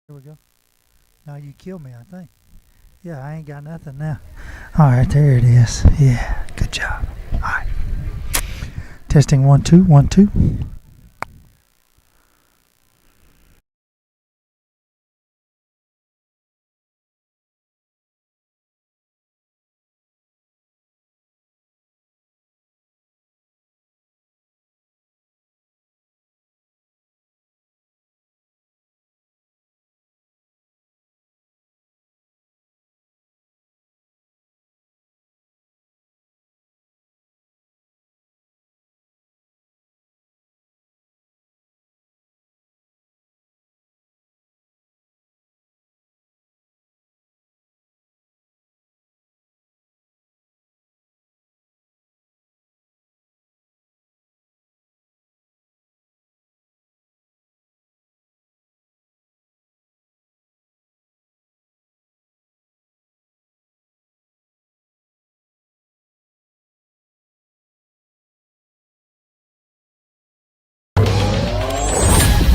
There we go. Now you killed me, I think. Yeah, I ain't got nothing now. All right, there it is. Yeah, good job. All right. Testing 1 2 1 2.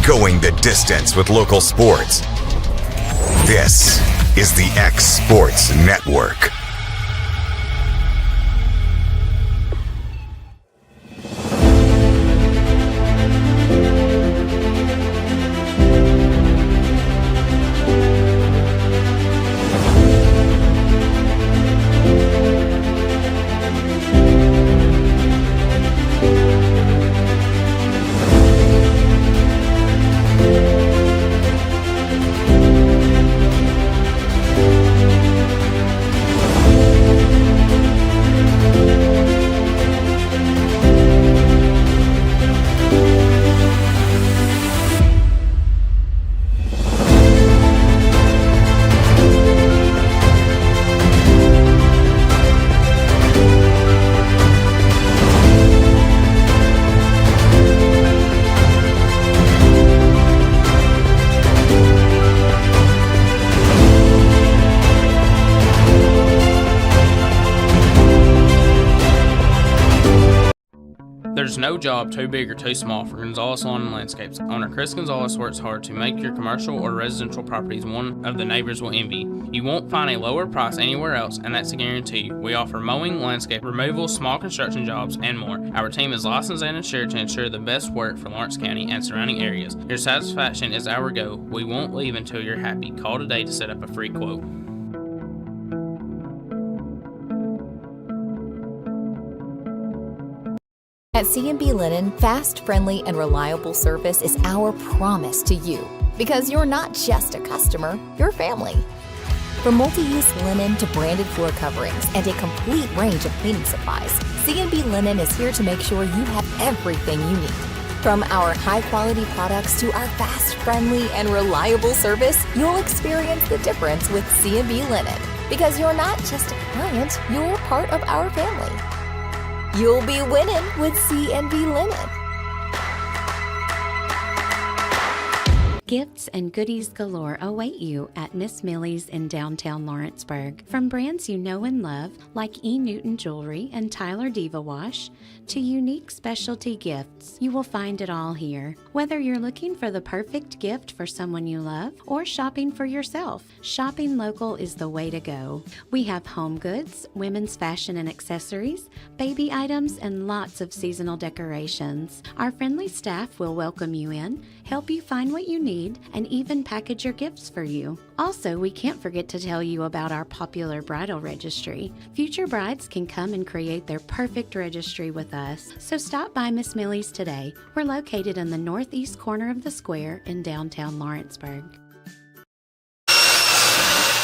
Going the distance with local sports. This is the X Sports Network. There's no job too big or too small for Gonzalez Lawn and Landscapes. Owner Chris Gonzalez works hard to make your commercial or residential properties one of the neighbors will envy. You won't find a lower price anywhere else, and that's a guarantee. We offer mowing, landscape removal, small construction jobs, and more. Our team is licensed and insured to ensure the best work for Lawrence County and surrounding areas. Your satisfaction is our goal. We won't leave until you're happy. Call today to set up a free quote. At C&B Linen, fast, friendly, and reliable service is our promise to you. Because you're not just a customer, you're family. From multi-use linen to branded floor coverings and a complete range of cleaning supplies, C&B Linen is here to make sure you have everything you need. From our high-quality products to our fast, friendly, and reliable service, you'll experience the difference with C&B Linen. Because you're not just a client, you're part of our family. You'll be winning with C&B Linen. Gifts and goodies galore await you at Miss Millie's in downtown Lawrenceburg. From brands you know and love, like E. Newton Jewelry and Tyler Diva Wash, to unique specialty gifts, you will find it all here. Whether you're looking for the perfect gift for someone you love or shopping for yourself, shopping local is the way to go. We have home goods, women's fashion and accessories, baby items, and lots of seasonal decorations. Our friendly staff will welcome you in, help you find what you need, and even package your gifts for you. Also, we can't forget to tell you about our popular bridal registry. Future brides can come and create their perfect registry with us. So stop by Miss Millie's today. We're located in the northeast corner of the square in downtown Lawrenceburg.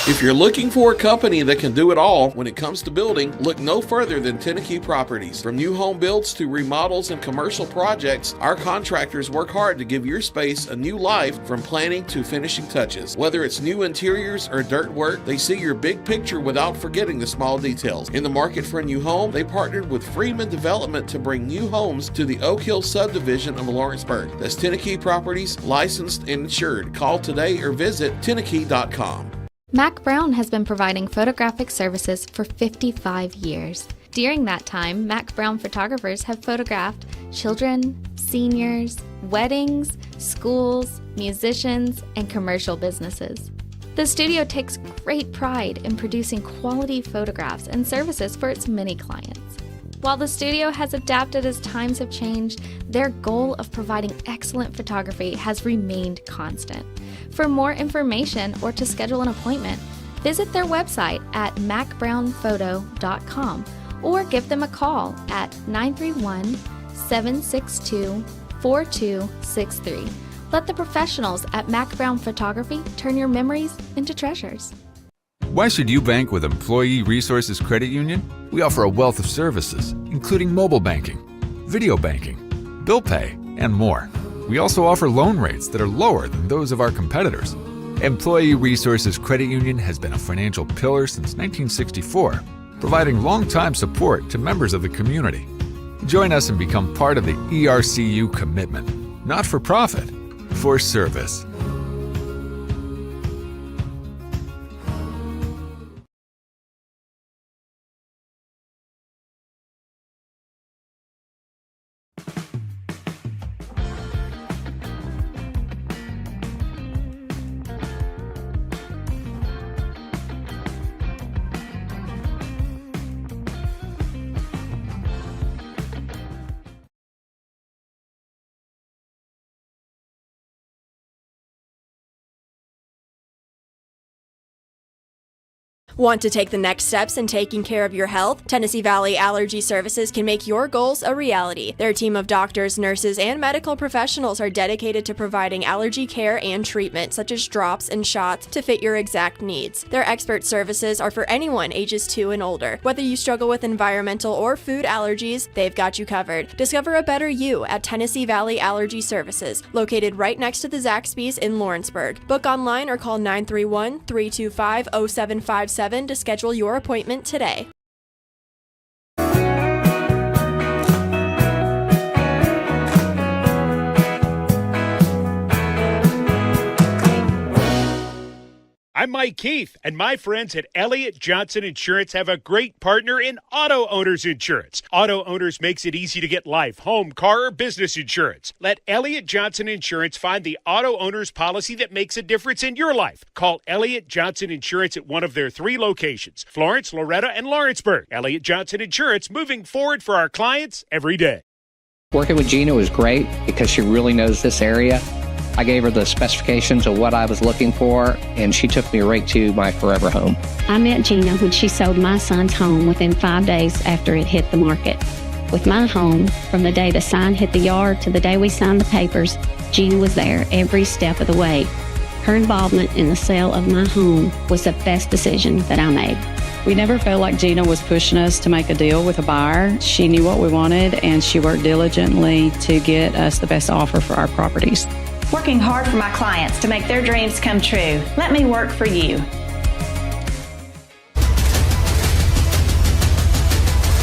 If you're looking for a company that can do it all when it comes to building, look no further than Tenneke Properties. From new home builds to remodels and commercial projects, our contractors work hard to give your space a new life from planning to finishing touches. Whether it's new interiors or dirt work, they see your big picture without forgetting the small details. In the market for a new home, they partnered with Freeman Development to bring new homes to the Oak Hill subdivision of Lawrenceburg. That's Tenneke Properties, licensed and insured. Call today or visit tenneke.com. Mac Brown has been providing photographic services for 55 years. During that time, Mac Brown photographers have photographed children, seniors, weddings, schools, musicians, and commercial businesses. The studio takes great pride in producing quality photographs and services for its many clients. While the studio has adapted as times have changed, their goal of providing excellent photography has remained constant. For more information or to schedule an appointment, visit their website at macbrownphoto.com or give them a call at 931-762-4263. Let the professionals at Mac Brown Photography turn your memories into treasures. Why should you bank with Employee Resources Credit Union? We offer a wealth of services, including mobile banking, video banking, bill pay, and more. We also offer loan rates that are lower than those of our competitors. Employee Resources Credit Union has been a financial pillar since 1964, providing long-time support to members of the community. Join us and become part of the ERCU commitment, not for profit, for service. Want to take the next steps in taking care of your health? Tennessee Valley Allergy Services can make your goals a reality. Their team of doctors, nurses, and medical professionals are dedicated to providing allergy care and treatment, such as drops and shots, to fit your exact needs. Their expert services are for anyone ages 2 and older. Whether you struggle with environmental or food allergies, they've got you covered. Discover a better you at Tennessee Valley Allergy Services, located right next to the Zaxby's in Lawrenceburg. Book online or call 931-325-0757 to schedule your appointment today. I'm Mike Keith, and my friends at Elliott Johnson Insurance have a great partner in Auto Owners Insurance. Auto Owners makes it easy to get life, home, car, or business insurance. Let Elliott Johnson Insurance find the Auto Owners policy that makes a difference in your life. Call Elliott Johnson Insurance at one of their 3 locations, Florence, Loretto, and Lawrenceburg. Elliott Johnson Insurance, moving forward for our clients every day. Working with Gina was great because she really knows this area. I gave her the specifications of what I was looking for, and she took me right to my forever home. I met Gina when she sold my son's home within 5 days after it hit the market. With my home, from the day the sign hit the yard to the day we signed the papers, Gina was there every step of the way. Her involvement in the sale of my home was the best decision that I made. We never felt like Gina was pushing us to make a deal with a buyer. She knew what we wanted, and she worked diligently to get us the best offer for our properties. Working hard for my clients to make their dreams come true. Let me work for you.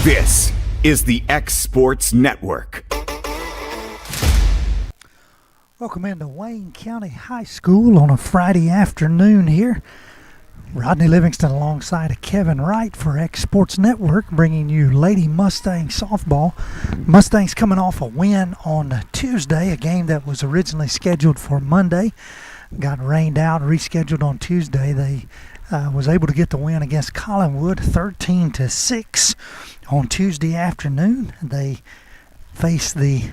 This is the X Sports Network. Welcome into Wayne County High School on a Friday afternoon here. Rodney Livingston alongside of Kevin Wright for X Sports Network, bringing you Lady Mustang softball. Mustangs coming off a win on Tuesday, a game that was originally scheduled for Monday. Got rained out, rescheduled on Tuesday. They was able to get the win against Collinwood, 13-6 on Tuesday afternoon. They face the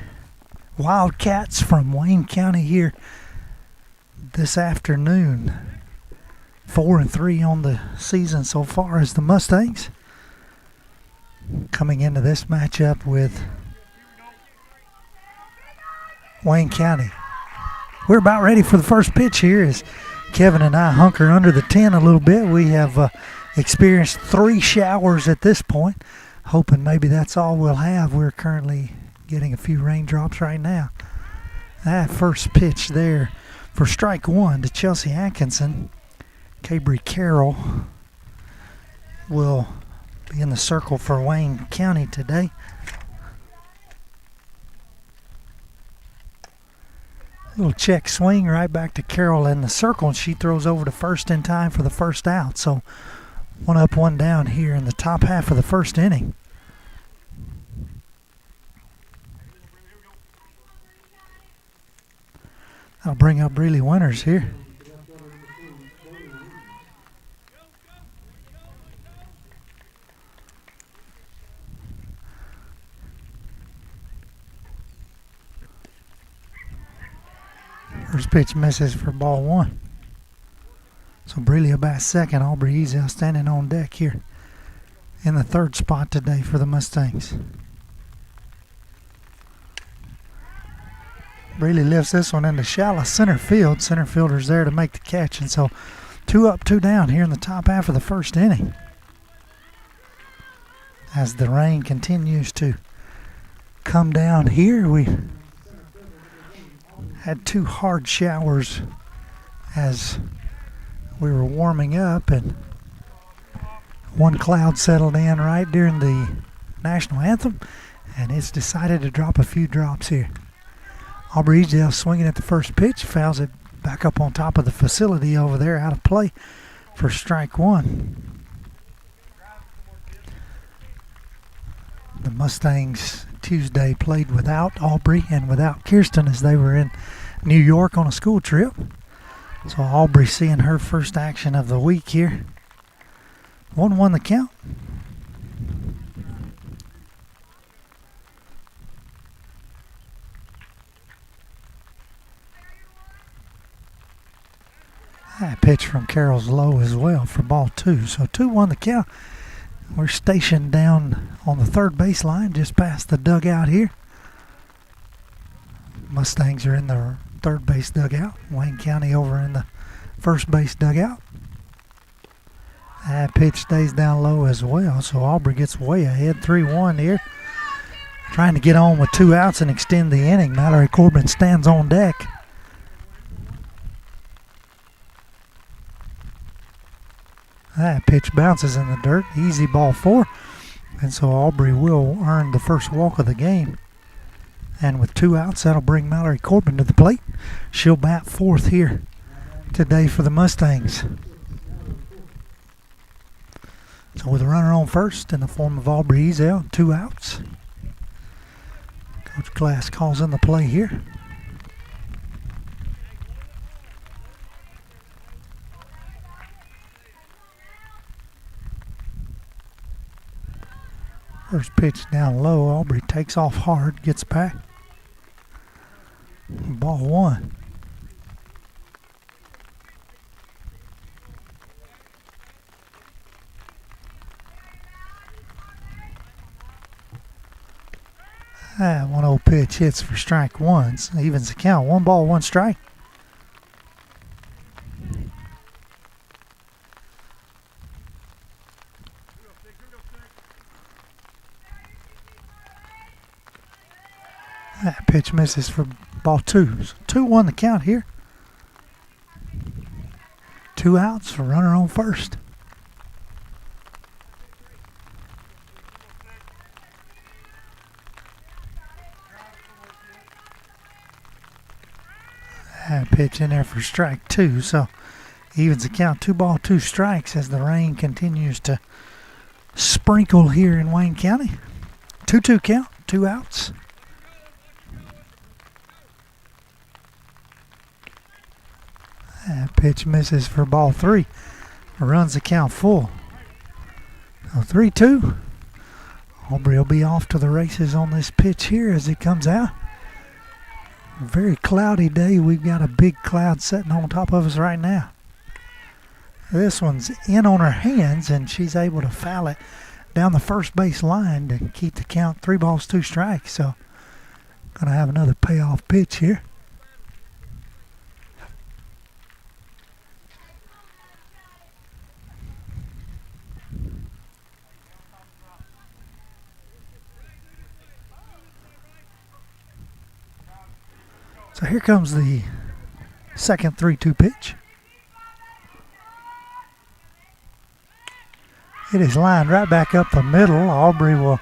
Wildcats from Wayne County here this afternoon. 4-3 on the season so far as the Mustangs. Coming into this matchup with Wayne County. We're about ready for the first pitch here as Kevin and I hunker under the tent a little bit. We have experienced 3 showers at this point, hoping maybe that's all we'll have. We're currently getting a few raindrops right now. That first pitch there for strike 1 to Chelsea Atkinson. Cabry Carroll will be in the circle for Wayne County today. Little check swing right back to Carroll in the circle, and she throws over to first in time for the first out. So 1 up, 1 down here in the top half of the first inning. That'll bring up Breeley Winters here. First pitch misses for ball one. So Breeley will bat second. Aubrey Ezel standing on deck here in the third spot today for the Mustangs. Breeley lifts this one into shallow center field. Center fielder's there to make the catch. And so 2 up, 2 down here in the top half of the first inning. As the rain continues to come down here, we had 2 hard showers as we were warming up, and one cloud settled in right during the national anthem, and it's decided to drop a few drops here. Aubrey Ezel swinging at the first pitch, fouls it back up on top of the facility over there, out of play for strike one. The Mustangs Tuesday played without Aubrey and without Kirsten as they were in New York on a school trip. So Aubrey seeing her first action of the week here. 1-1 the count. That pitch from Carroll's low as well for ball 2. So 2-1 the count. We're stationed down on the third baseline, just past the dugout here. Mustangs are in the third base dugout. Wayne County over in the first base dugout. That pitch stays down low as well, so Aubrey gets way ahead, 3-1 here. Trying to get on with 2 outs and extend the inning. Mallory Corbin stands on deck. That pitch bounces in the dirt. Easy ball 4. And so Aubrey will earn the first walk of the game. And with 2 outs, that'll bring Mallory Corbin to the plate. She'll bat 4th here today for the Mustangs. So with a runner on first in the form of Aubrey Ezel, 2 outs. Coach Glass calls in the play here. First pitch down low. Aubrey takes off hard, gets back. Ball 1. That 1-0 pitch hits for strike 1. So evens the count. 1 ball, 1 strike. That pitch misses for ball 2. So 2-1 the count here. 2 outs for runner on first. That pitch in there for strike 2. So evens the count. 2 ball, 2 strikes as the rain continues to sprinkle here in Wayne County. 2-2 count. 2 outs. That pitch misses for ball 3. Runs the count full. So 3-2. Aubrey will be off to the races on this pitch here as it comes out. A very cloudy day. We've got a big cloud sitting on top of us right now. This one's in on her hands, and she's able to foul it down the first base line to keep the count 3 balls, 2 strikes. So going to have another payoff pitch here. So here comes the second 3-2 pitch. It is lined right back up the middle. Aubrey will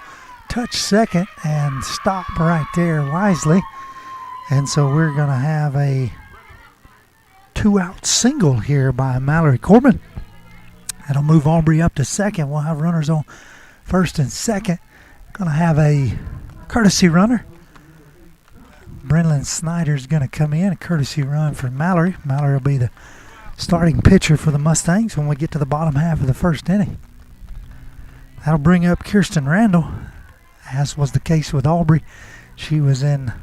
touch second and stop right there wisely. And so we're going to have a 2-out single here by Mallory Corbin. That'll move Aubrey up to second. We'll have runners on first and second. Going to have a courtesy runner Brenlyn Snyder's going to come in, a courtesy run for Mallory. Mallory will be the starting pitcher for the Mustangs when we get to the bottom half of the first inning. That'll bring up Kirsten Randall, as was the case with Aubrey. She was in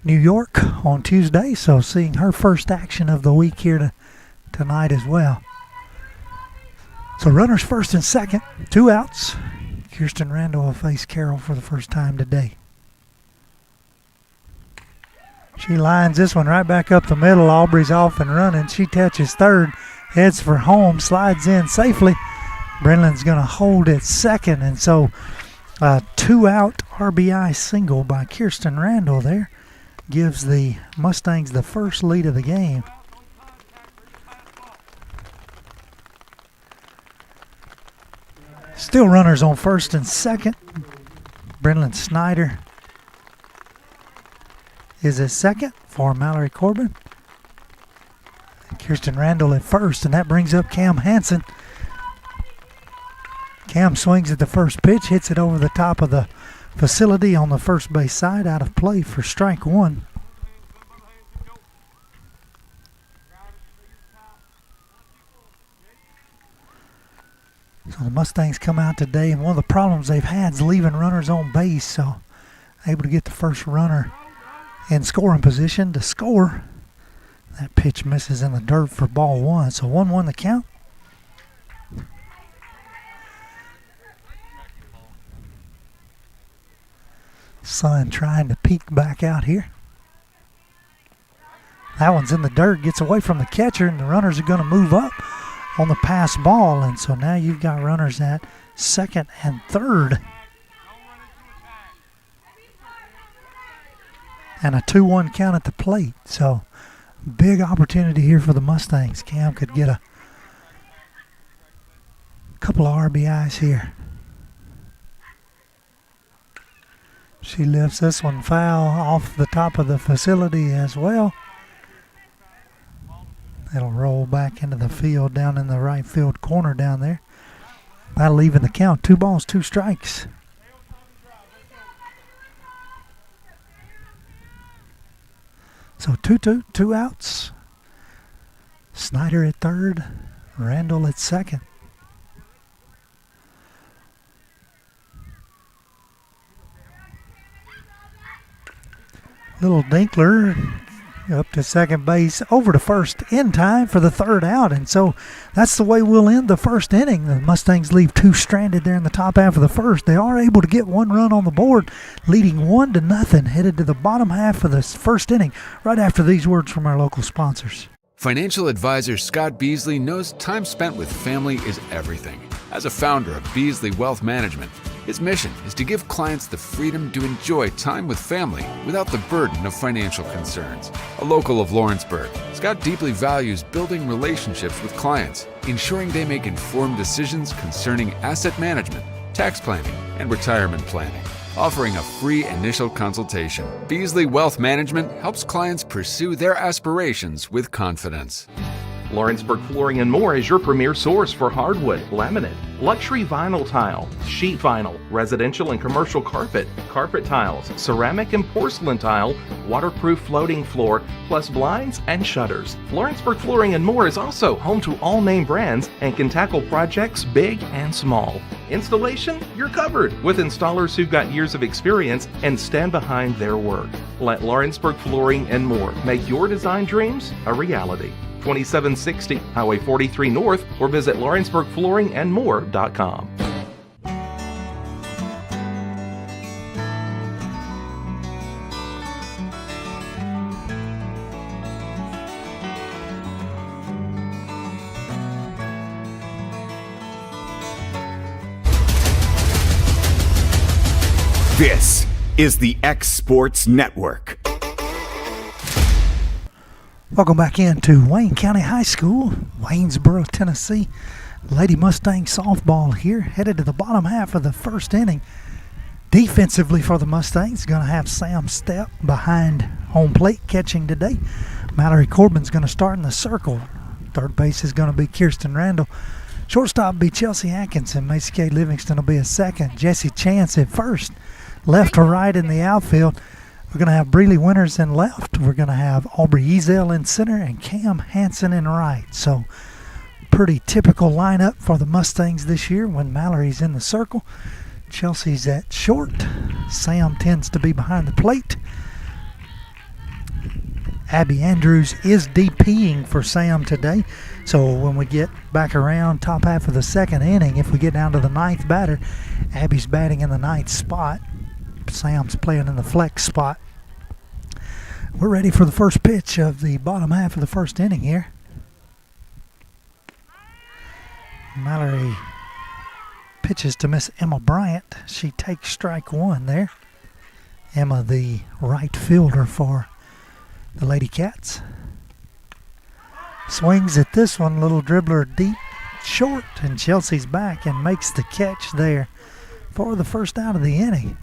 New York on Tuesday, so seeing her first action of the week here tonight as well. So runners first and second, 2 outs. Kirsten Randall will face Carroll for the first time today. She lines this one right back up the middle. Aubrey's off and running. She touches third, heads for home, slides in safely. Brenlin's going to hold at second, and so a 2-out RBI single by Kirsten Randall there gives the Mustangs the first lead of the game. Still runners on first and second. Brenlyn Snyder is at second for Mallory Corbin. Kirsten Randall at first, and that brings up Cam Hansen. Cam swings at the first pitch, hits it over the top of the facility on the first base side, out of play for strike one. So the Mustangs come out today, and one of the problems they've had is leaving runners on base, so able to get the first runner in scoring position to score. That pitch misses in the dirt for ball one, so 1-1 the count. Sun trying to peek back out here. That one's in the dirt, gets away from the catcher, and the runners are going to move up on the pass ball, and so now you've got runners at second and third. And a 2-1 count at the plate, so big opportunity here for the Mustangs. Cam could get a couple of RBIs here. She lifts this one foul off the top of the facility as well. It'll roll back into the field down in the right field corner down there. That'll even the count. 2 balls, 2 strikes. So 2-2, 2 outs. Snyder at third, Randall at second. Little Dinkler up to second base, over to first in time for the 3rd out, and so that's the way we'll end the first inning. The Mustangs leave 2 stranded there in the top half of the first. They are able to get 1 run on the board, leading 1-0, headed to the bottom half of the first inning, right after these words from our local sponsors. Financial advisor Scott Beasley knows time spent with family is everything. As a founder of Beasley Wealth Management, his mission is to give clients the freedom to enjoy time with family without the burden of financial concerns. A local of Lawrenceburg, Scott deeply values building relationships with clients, ensuring they make informed decisions concerning asset management, tax planning, and retirement planning. Offering a free initial consultation, Beasley Wealth Management helps clients pursue their aspirations with confidence. Lawrenceburg Flooring and More is your premier source for hardwood, laminate, luxury vinyl tile, sheet vinyl, residential and commercial carpet, carpet tiles, ceramic and porcelain tile, waterproof floating floor, plus blinds and shutters. Lawrenceburg Flooring and More is also home to all name brands and can tackle projects big and small. Installation, you're covered with installers who've got years of experience and stand behind their work. Let Lawrenceburg Flooring and More make your design dreams a reality. 2760 Highway 43 North, or visit lawrenceburgflooringandmore.com. This is the X Sports Network. Welcome back into Wayne County High School, Waynesboro, Tennessee. Lady Mustang softball here, headed to the bottom half of the first inning. Defensively for the Mustangs, going to have Sam Stepp behind home plate catching today. Mallory Corbin's going to start in the circle. Third base is going to be Kirsten Randall. Shortstop will be Chelsea Atkinson. Macy K. Livingston will be a second. Jesse Chance at first. Left to right in the outfield. We're going to have Breeley Winters in left. We're going to have Aubrey Ezel in center and Cam Hansen in right. So pretty typical lineup for the Mustangs this year when Mallory's in the circle. Chelsea's at short. Sam tends to be behind the plate. Abby Andrews is DPing for Sam today. So when we get back around top half of the second inning, if we get down to the ninth batter, Abby's batting in the ninth spot. Sam's playing in the flex spot. We're ready for the first pitch of the bottom half of the first inning here. Mallory pitches to Miss Emma Bryant. She takes strike one there. Emma, the right fielder for the Lady Cats. Swings at this one, little dribbler deep short, and Chelsea's back and makes the catch there for the first out of the inning.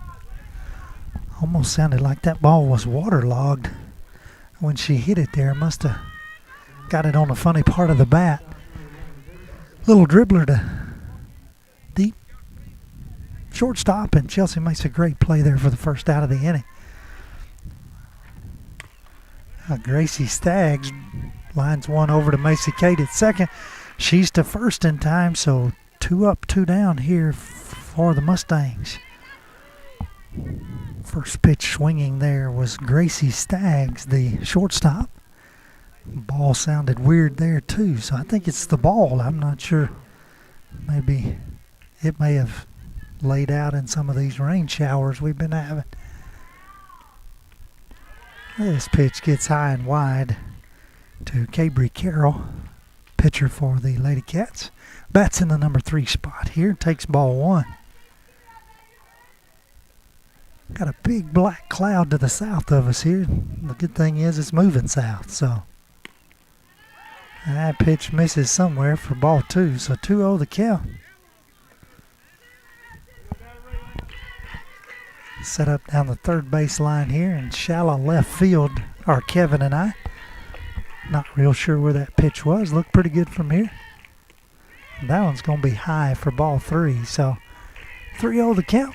Almost sounded like that ball was waterlogged when she hit it there. Must have got it on the funny part of the bat. Little dribbler to deep shortstop, and Chelsea makes a great play there for the first out of the inning. Gracie Staggs lines one over to Macy Kate at second. She's to first in time, so 2 up, 2 down here for the Mustangs. First pitch swinging there was Gracie Staggs, the shortstop. Ball sounded weird there too, so I think it's the ball. I'm not sure. Maybe it may have laid out in some of these rain showers we've been having. This pitch gets high and wide to Cabry Carroll, pitcher for the Lady Cats. Bats in the number 3 spot here, takes ball 1. Got a big black cloud to the south of us here. The good thing is it's moving south, so that pitch misses somewhere for ball 2, so 2-0 the count. Set up down the third base line here in shallow left field are Kevin and I. Not real sure where that pitch was. Looked pretty good from here. That one's going to be high for ball 3, so 3-0 the count.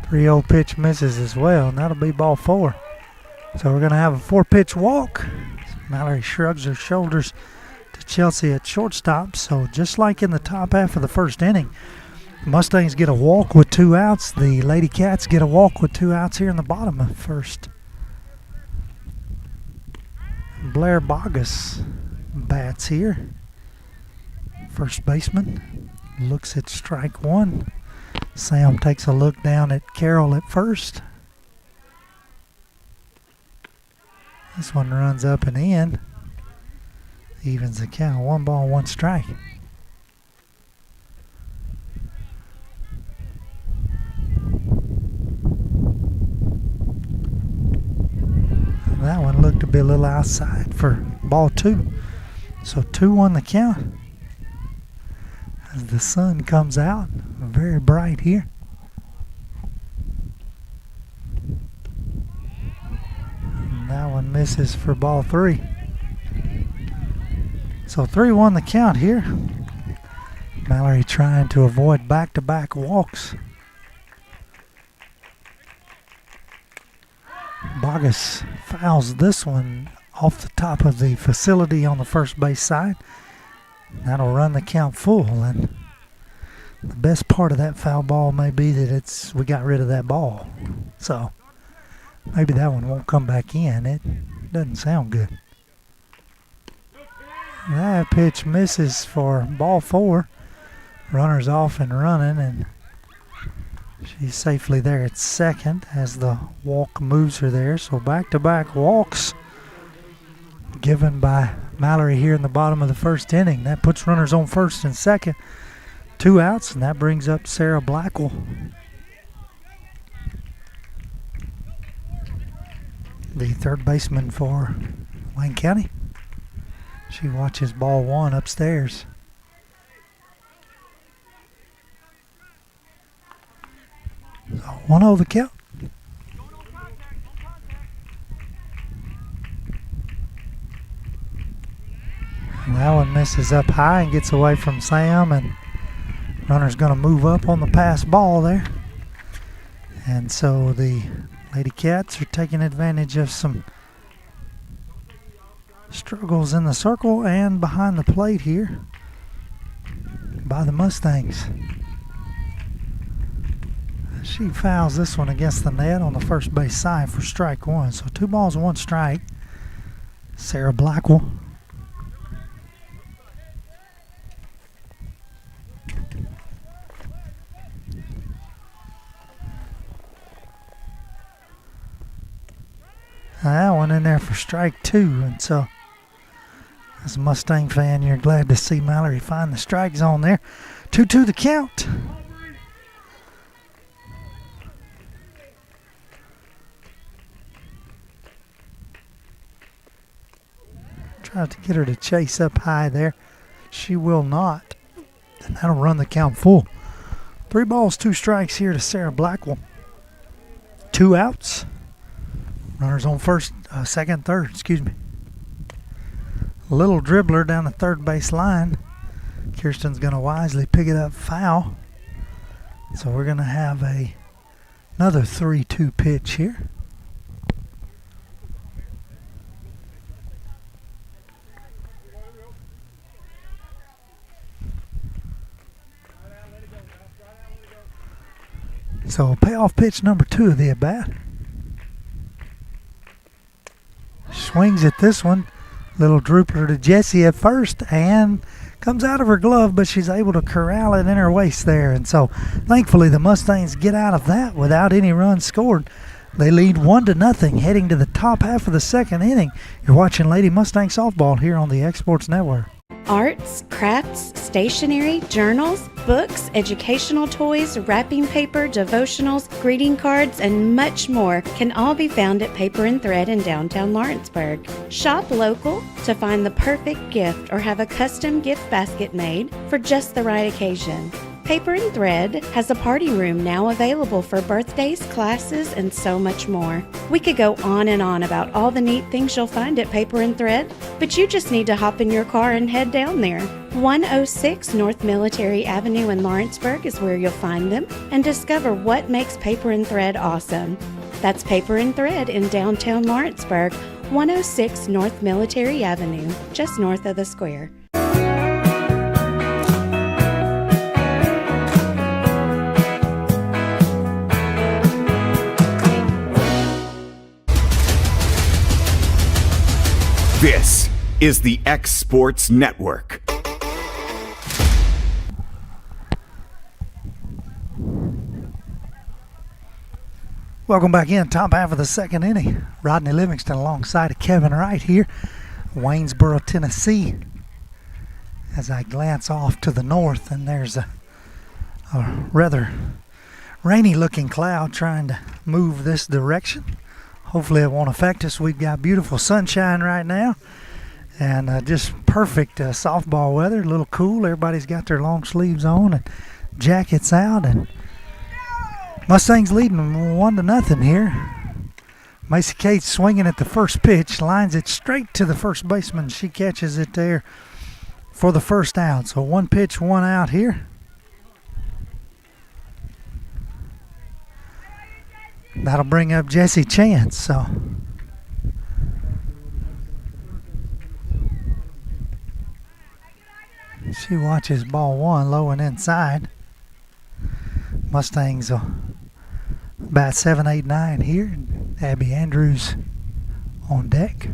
Three-0 pitch misses as well, and that'll be ball 4. So we're going to have a 4-pitch walk. Mallory shrugs her shoulders to Chelsea at shortstop. So just like in the top half of the first inning, the Mustangs get a walk with 2 outs. The Lady Cats get a walk with 2 outs here in the bottom of first. Blair Bogus bats here. First baseman looks at strike 1. Sam takes a look down at Carroll at first. This one runs up and in. Evens the count. 1 ball, 1 strike. That one looked to be a little outside for ball 2. So 2-1 the count. As the sun comes out, very bright here. And that one misses for ball 3. So 3-1 the count here. Mallory trying to avoid back-to-back walks. Bogus fouls this one off the top of the facility on the first base side. That'll run the count full, and the best part of that foul ball may be that we got rid of that ball. So maybe that one won't come back in. It doesn't sound good. That pitch misses for ball 4. Runner's off and running, and she's safely there at second as the walk moves her there. So back-to-back walks given by Mallory here in the bottom of the first inning. That puts runners on first and second. 2 outs, and that brings up Sarah Blackwell. The third baseman for Wayne County. She watches ball 1 upstairs. So 1-0 the count. Misses up high and gets away from Sam, and runner's going to move up on the pass ball there. And so the Lady Cats are taking advantage of some struggles in the circle and behind the plate here by the Mustangs. She fouls this one against the net on the first base side for strike one. So 2 balls, 1 strike. Sarah Blackwell. That one in there for strike 2. And so as a Mustang fan, you're glad to see Mallory find the strike zone there. 2-2 the count. Tries to get her to chase up high there. She will not. And that'll run the count full. 3 balls, 2 strikes here to Sarah Blackwell. 2 outs. Runners on second, third, excuse me. Little dribbler down the third base line. Kirsten's going to wisely pick it up foul. So we're going to have another 3-2 pitch here. So payoff pitch number 2 of the at bat. Swings at this one. Little droopler to Jessie at first and comes out of her glove, but she's able to corral it in her waist there. And so thankfully the Mustangs get out of that without any runs scored. They lead 1-0 heading to the top half of the second inning. You're watching Lady Mustang Softball here on the Exports Network. Arts, crafts, stationery, journals, books, educational toys, wrapping paper, devotionals, greeting cards, and much more can all be found at Paper and Thread in downtown Lawrenceburg. Shop local to find the perfect gift or have a custom gift basket made for just the right occasion. Paper and Thread has a party room now available for birthdays, classes, and so much more. We could go on and on about all the neat things you'll find at Paper and Thread, but you just need to hop in your car and head down there. 106 North Military Avenue in Lawrenceburg is where you'll find them and discover what makes Paper and Thread awesome. That's Paper and Thread in downtown Lawrenceburg, 106 North Military Avenue, just north of the square. This is the X Sports Network. Welcome back in, top half of the second inning. Rodney Livingston alongside of Kevin Wright here, Waynesboro, Tennessee. As I glance off to the north, and there's a rather rainy looking cloud trying to move this direction. Hopefully it won't affect us. We've got beautiful sunshine right now and just perfect softball weather. A little cool. Everybody's got their long sleeves on and jackets out. And Mustangs leading 1-0 here. Macy Cates swinging at the first pitch, lines it straight to the first baseman. She catches it there for the first out. So 1 pitch, 1 out here. That'll bring up Jessie Chance. So she watches ball 1 low and inside. Mustangs will bat 7, 8, 9 here. Abby Andrews on deck.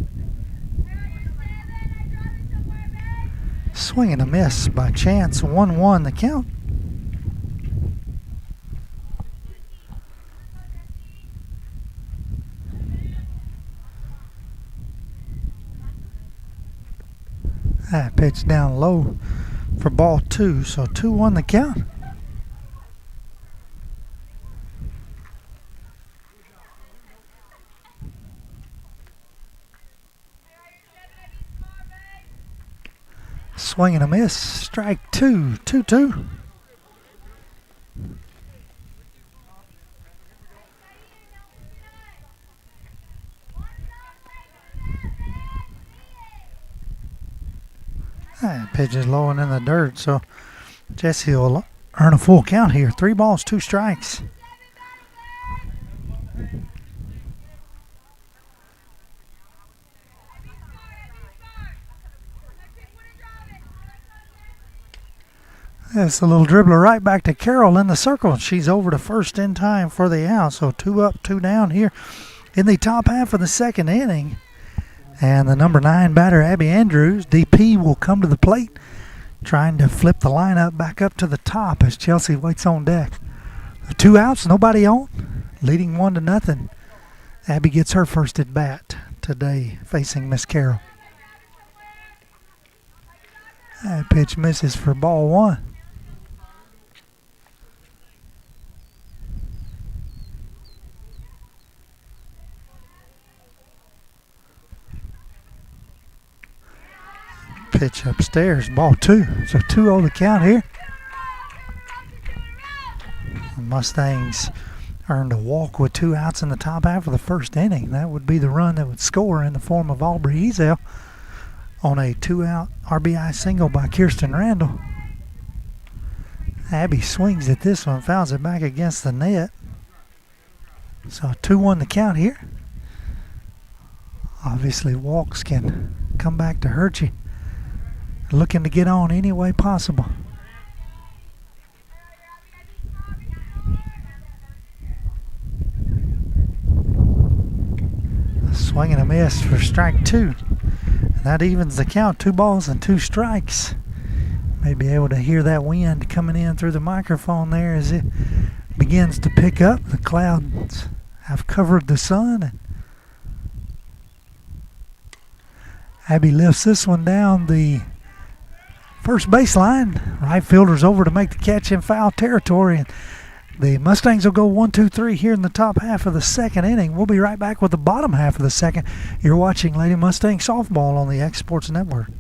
Swing and a miss by Chance. 1-1 the count. That pitch down low for ball 2, so 2-1 the count. Swing and a miss, strike 2, 2-2. That pitch is low and in the dirt, so Jesse will earn a full count here. 3 balls, 2 strikes. That's a little dribbler right back to Carroll in the circle. She's over to first in time for the out. So 2 up, 2 down here in the top half of the second inning. And the number 9 batter, Abby Andrews, DP, will come to the plate, trying to flip the lineup back up to the top as Chelsea waits on deck. 2 outs, nobody on, leading 1-0. Abby gets her first at bat today facing Miss Carroll. That pitch misses for ball 1. Pitch upstairs, ball 2. So 2-0 the count here. The Mustangs earned a walk with 2 outs in the top half of the first inning. That would be the run that would score in the form of Aubrey Ezel on a 2-out RBI single by Kirsten Randall. Abby swings at this one, fouls it back against the net. So 2-1 the count here. Obviously walks can come back to hurt you. Looking to get on any way possible. A swing and a miss for strike 2. And that evens the count. 2 balls and 2 strikes. May be able to hear that wind coming in through the microphone there as it begins to pick up. The clouds have covered the sun. And Abby lifts this one down the first baseline. Right fielder's over to make the catch in foul territory. And the Mustangs will go 1-2-3 here in the top half of the second inning. We'll be right back with the bottom half of the second. You're watching Lady Mustang Softball on the X Sports Network.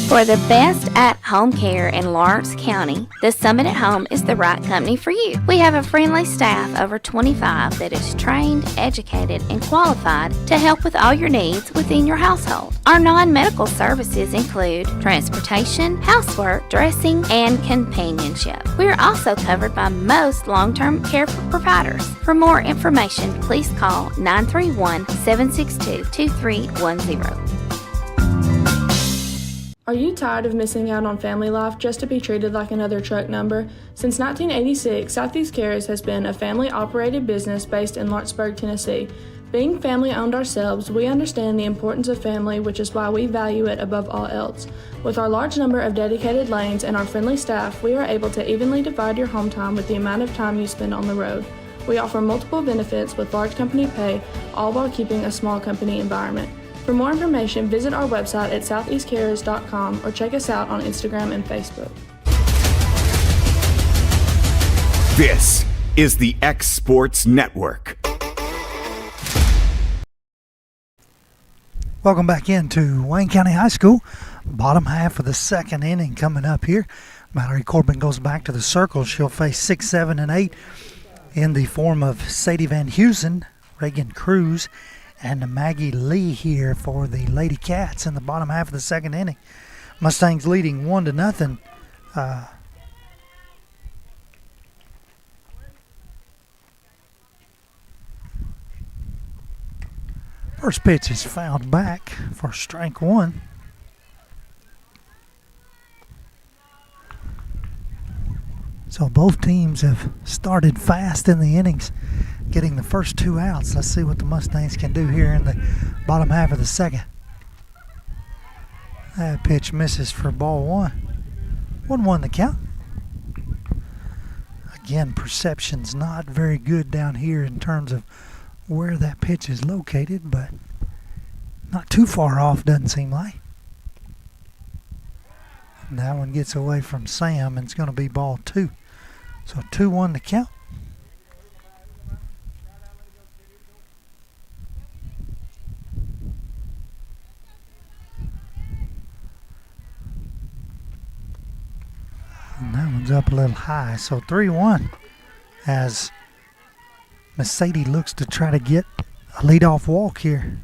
For the best at-home care in Lawrence County, the Summit at Home is the right company for you. We have a friendly staff over 25 that is trained, educated, and qualified to help with all your needs within your household. Our non-medical services include transportation, housework, dressing, and companionship. We are also covered by most long-term care providers. For more information, please call 931-762-2310. Are you tired of missing out on family life just to be treated like another truck number? Since 1986, Southeast Cares has been a family-operated business based in Lawrenceburg, Tennessee. Being family-owned ourselves, we understand the importance of family, which is why we value it above all else. With our large number of dedicated lanes and our friendly staff, we are able to evenly divide your home time with the amount of time you spend on the road. We offer multiple benefits with large company pay, all while keeping a small company environment. For more information, visit our website at southeastcarriers.com or check us out on Instagram and Facebook. This is the X Sports Network. Welcome back into Wayne County High School. Bottom half of the second inning coming up here. Mallory Corbin goes back to the circle. She'll face 6, 7, and 8 in the form of Sadie Van Heusen, Reagan Cruz, and Maggie Lee here for the Lady Cats in the bottom half of the second inning. Mustangs leading 1-0. First pitch is fouled back for strike 1. So both teams have started fast in the innings, getting the first 2 outs. Let's see what the Mustangs can do here in the bottom half of the second. That pitch misses for ball 1. 1-1 the count. Again, perception's not very good down here in terms of where that pitch is located, but not too far off, doesn't seem like. And that one gets away from Sam, and it's going to be ball 2. So 2-1 to count. And that one's up a little high. So 3-1 as Miss Sadie looks to try to get a leadoff walk here.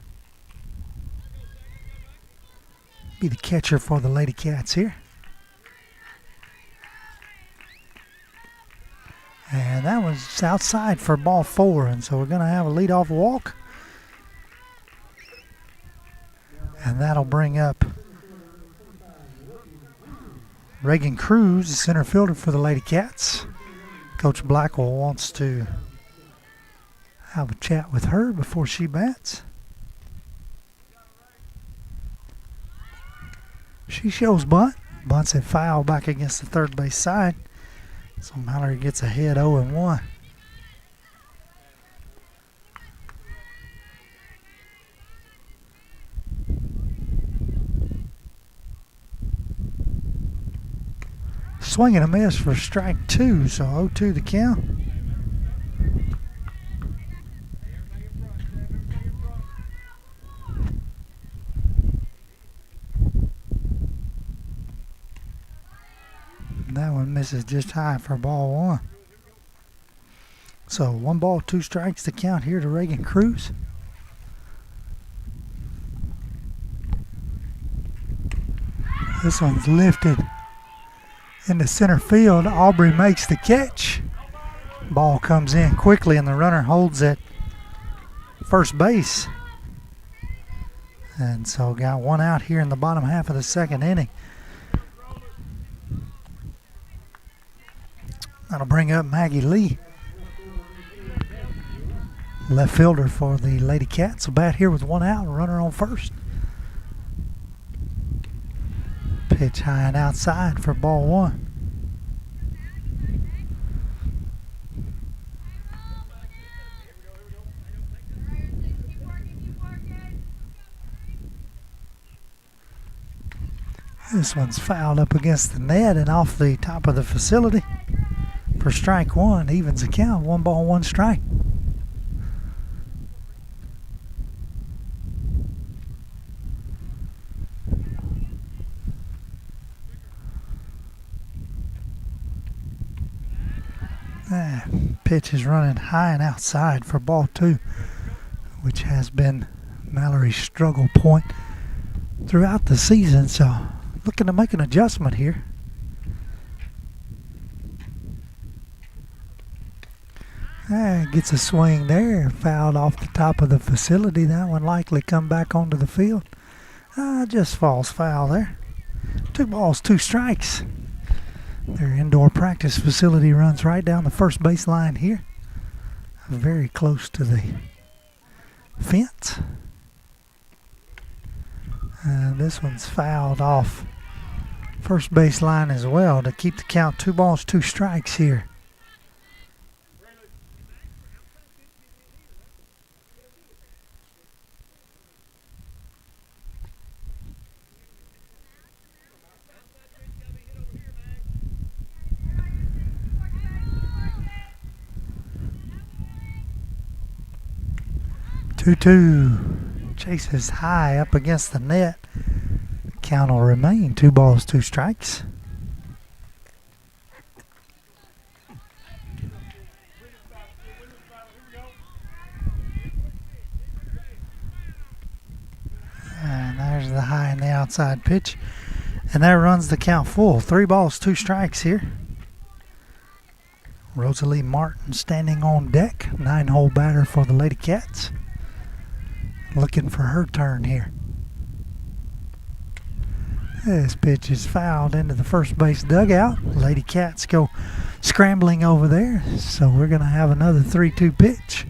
be the catcher for the Lady Cats here. And that was outside for ball 4, and so we're going to have a leadoff walk. And that'll bring up Reagan Cruz, the center fielder for the Lady Cats. Coach Blackwell wants to have a chat with her before she bats. She shows bunt. Bunts it foul back against the third base side. So Mallory gets ahead 0-1. Swing and a miss for strike 2, so 0-2 the count. That one misses just high for ball 1. So 1 ball, 2 strikes to count here to Reagan Cruz. This one's lifted into center field. Aubrey makes the catch. Ball comes in quickly and the runner holds at first base. And so got 1 out here in the bottom half of the second inning. That'll bring up Maggie Lee, left fielder for the Lady Cats. So bat here with 1 out, runner on first. Pitch high and outside for ball 1. This one's fouled up against the net and off the top of the facility for strike 1. Evens the count. 1 ball, 1 strike. Pitch is running high and outside for ball 2, which has been Mallory's struggle point throughout the season. So looking to make an adjustment here. Gets a swing there, fouled off the top of the facility. That one likely come back onto the field. Just falls foul there. 2 balls, 2 strikes. Their indoor practice facility runs right down the first base line here, very close to the fence. This one's fouled off first base line as well to keep the count 2 balls, 2 strikes here. Two chases high up against the net. Count will remain 2 balls, 2 strikes. And there's the high and the outside pitch. And that runs the count full. 3 balls, 2 strikes here. Rosalie Martin standing on deck. 9-hole batter for the Lady Cats. Looking for her turn here. This pitch is fouled into the first base dugout. Lady Cats go scrambling over there. So we're going to have another 3-2 pitch.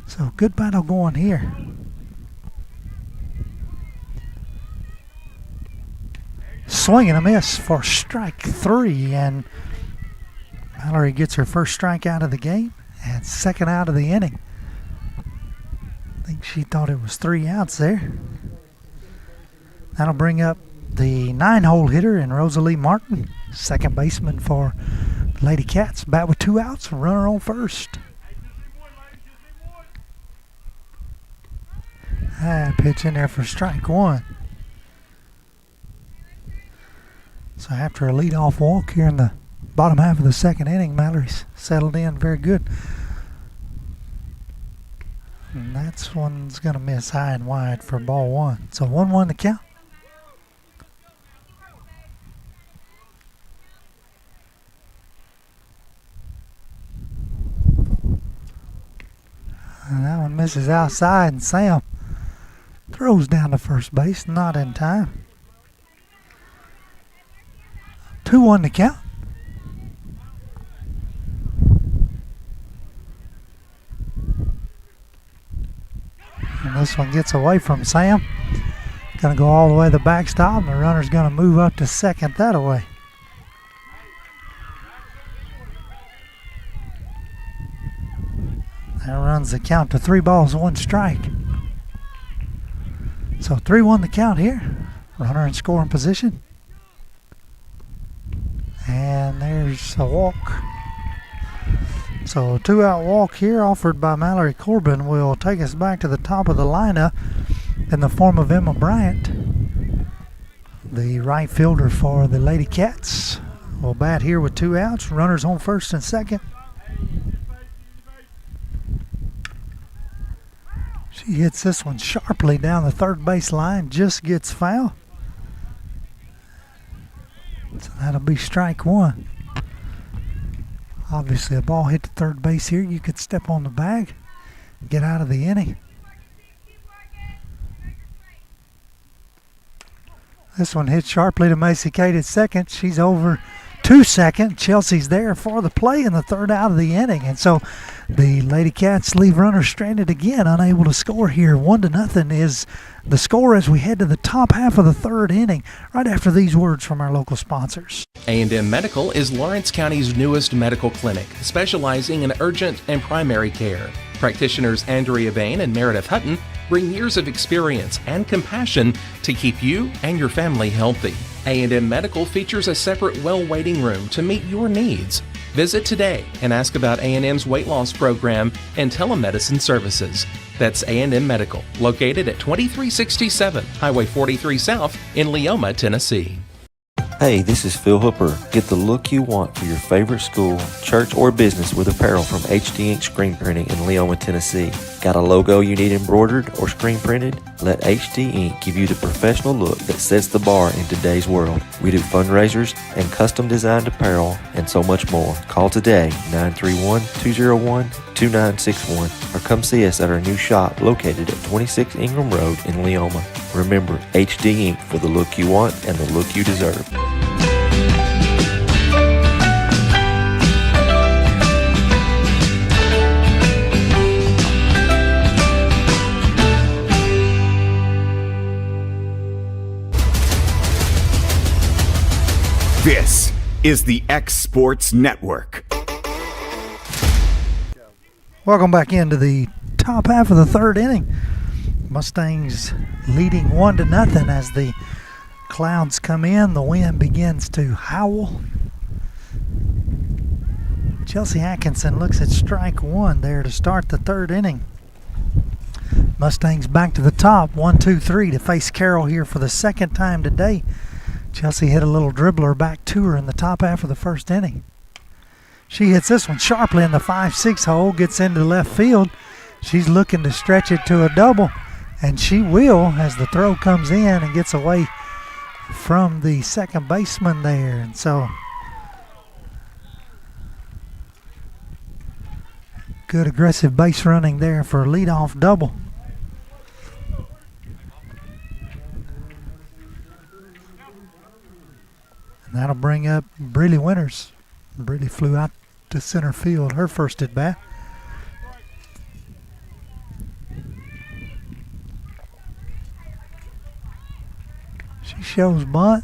So good battle going here. Swing and a miss for strike 3, and Mallory gets her first strike out of the game and second out of the inning. I think she thought it was 3 outs there. That'll bring up the 9-hole hitter in Rosalie Martin, second baseman for the Lady Cats. Bat with 2 outs, runner on first. Pitch in there for strike 1. So after a leadoff walk here in the bottom half of the second inning, Mallory's settled in very good. And that's one's going to miss high and wide for ball one. So 1-1 the count. And that one misses outside, and Sam throws down to first base, not in time. 2-1 to count. And this one gets away from Sam. Going to go all the way to the backstop, and the runner's going to move up to second that way. That runs the count to 3 balls, 1 strike. So 3-1 the count here. Runner in scoring position. And there's a walk. So a 2-out walk here offered by Mallory Corbin will take us back to the top of the lineup in the form of Emma Bryant. The right fielder for the Lady Cats will bat here with 2 outs. Runners on first and second. She hits this one sharply down the third base line, just gets foul. So that'll be strike 1. Obviously a ball hit the third base here. You could step on the bag, get out of the inning. This one hit sharply to Macy Kate at second. She's over to second. Chelsea's there for the play in the 3rd out of the inning. And so the Lady Cats leave runners stranded again, unable to score here. 1-0 is the score as we head to the top half of the 3rd inning, right after these words from our local sponsors. A&M Medical is Lawrence County's newest medical clinic, specializing in urgent and primary care. Practitioners Andrea Bain and Meredith Hutton bring years of experience and compassion to keep you and your family healthy. A&M Medical features a separate well waiting room to meet your needs. Visit today and ask about A&M's weight loss program and telemedicine services. That's A&M Medical, located at 2367 Highway 43 South in Leoma, Tennessee. Hey, this is Phil Hooper. Get the look you want for your favorite school, church, or business with apparel from HD Ink Screen Printing in Leoma, Tennessee. Got a logo you need embroidered or screen printed? Let HD Ink give you the professional look that sets the bar in today's world. We do fundraisers and custom designed apparel and so much more. Call today, 931-201-2961, or come see us at our new shop located at 26 Ingram Road in Leoma. Remember, HD Ink for the look you want and the look you deserve. This is the X Sports Network. Welcome back into the top half of the 3rd inning. Mustangs leading 1-0 as the clouds come in. The wind begins to howl. Chelsea Atkinson looks at strike 1 there to start the 3rd inning. Mustangs back to the top, 1-2-3 to face Carroll here for the 2nd time today. Chelsea hit a little dribbler back to her in the top half of the 1st inning. She hits this one sharply in the 5-6 hole, gets into left field. She's looking to stretch it to a double, and she will as the throw comes in and gets away from the second baseman there. And so good aggressive base running there for a leadoff double. And that'll bring up Breely Winters. Breely flew out to center field, her first at bat. She shows bunt,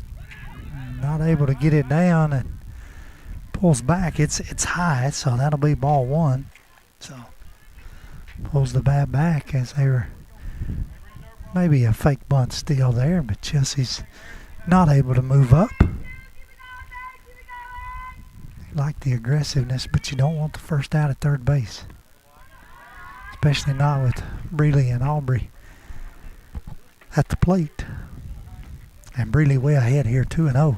not able to get it down, and pulls back. It's high, so that'll be ball 1. So pulls the bat back as they were maybe a fake bunt still there, but Chelsea's not able to move up. Like the aggressiveness, but you don't want the first out at third base, especially not with Breely and Aubrey at the plate. And Breely way ahead here, 2-0.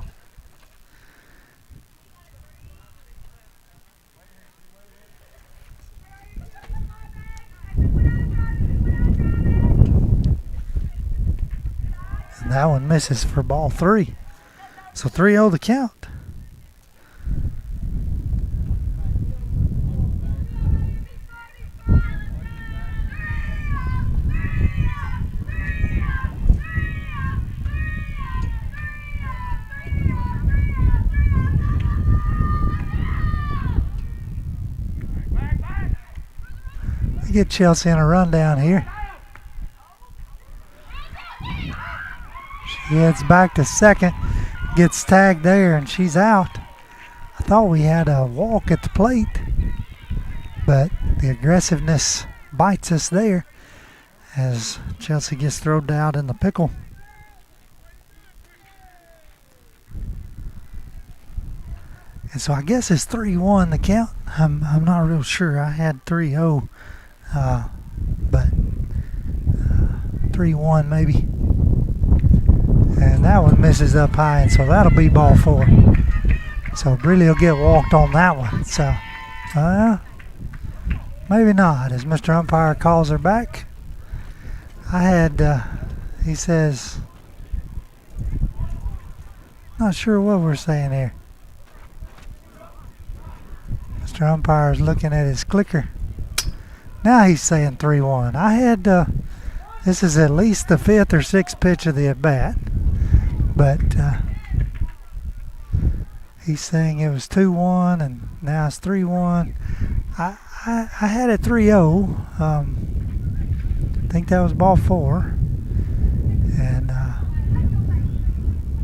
That one misses for ball 3. So 3-0 the count. We get Chelsea in a rundown here. She heads back to second, gets tagged there, and she's out. I thought we had a walk at the plate, but the aggressiveness bites us there as Chelsea gets thrown out in the pickle. And so I guess it's 3-1 the count. I'm not real sure. I had 3-0, but 3-1 maybe. And that one misses up high, and so that'll be ball 4. So Briley will get walked on that one. So maybe not, as Mr. Umpire calls her back. I had, he says, not sure what we're saying here. Mr. Umpire is looking at his clicker. Now he's saying 3-1. I had, this is at least the 5th or 6th pitch of the at-bat. But he's saying it was 2-1 and now it's 3-1. I had it 3-0. I think that was ball 4. And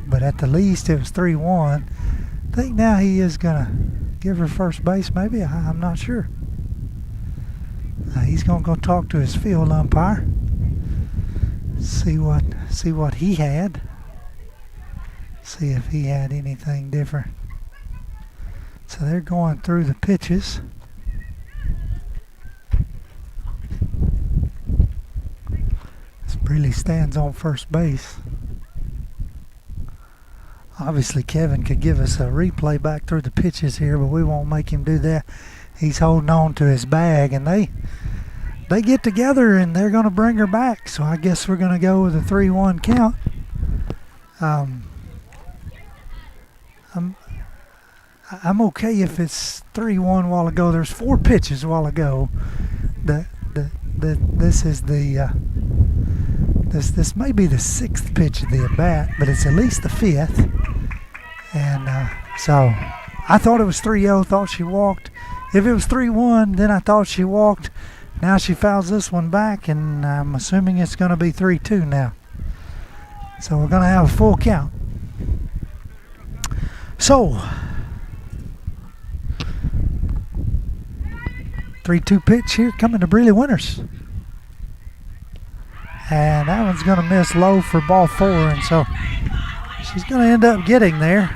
but at the least it was 3-1. I think now he is gonna give her first base. Maybe I'm not sure. He's gonna go talk to his field umpire. See what he had. See if he had anything different. So they're going through the pitches. This really stands on first base. Obviously Kevin could give us a replay back through the pitches here, but we won't make him do that. He's holding on to his bag, and they get together and they're going to bring her back. So I guess we're going to go with a 3-1 count. I'm okay if it's 3-1 while ago. There's 4 pitches while ago. This is the this may be the 6th pitch of the at bat, but it's at least the 5th. And so I thought it was 3-0. Thought she walked. If it was 3-1, then I thought she walked. Now she fouls this one back, and I'm assuming it's going to be 3-2 now. So we're going to have a full count. So 3-2 pitch here coming to Breeley Winters. And that one's going to miss low for ball 4, and so she's going to end up getting there.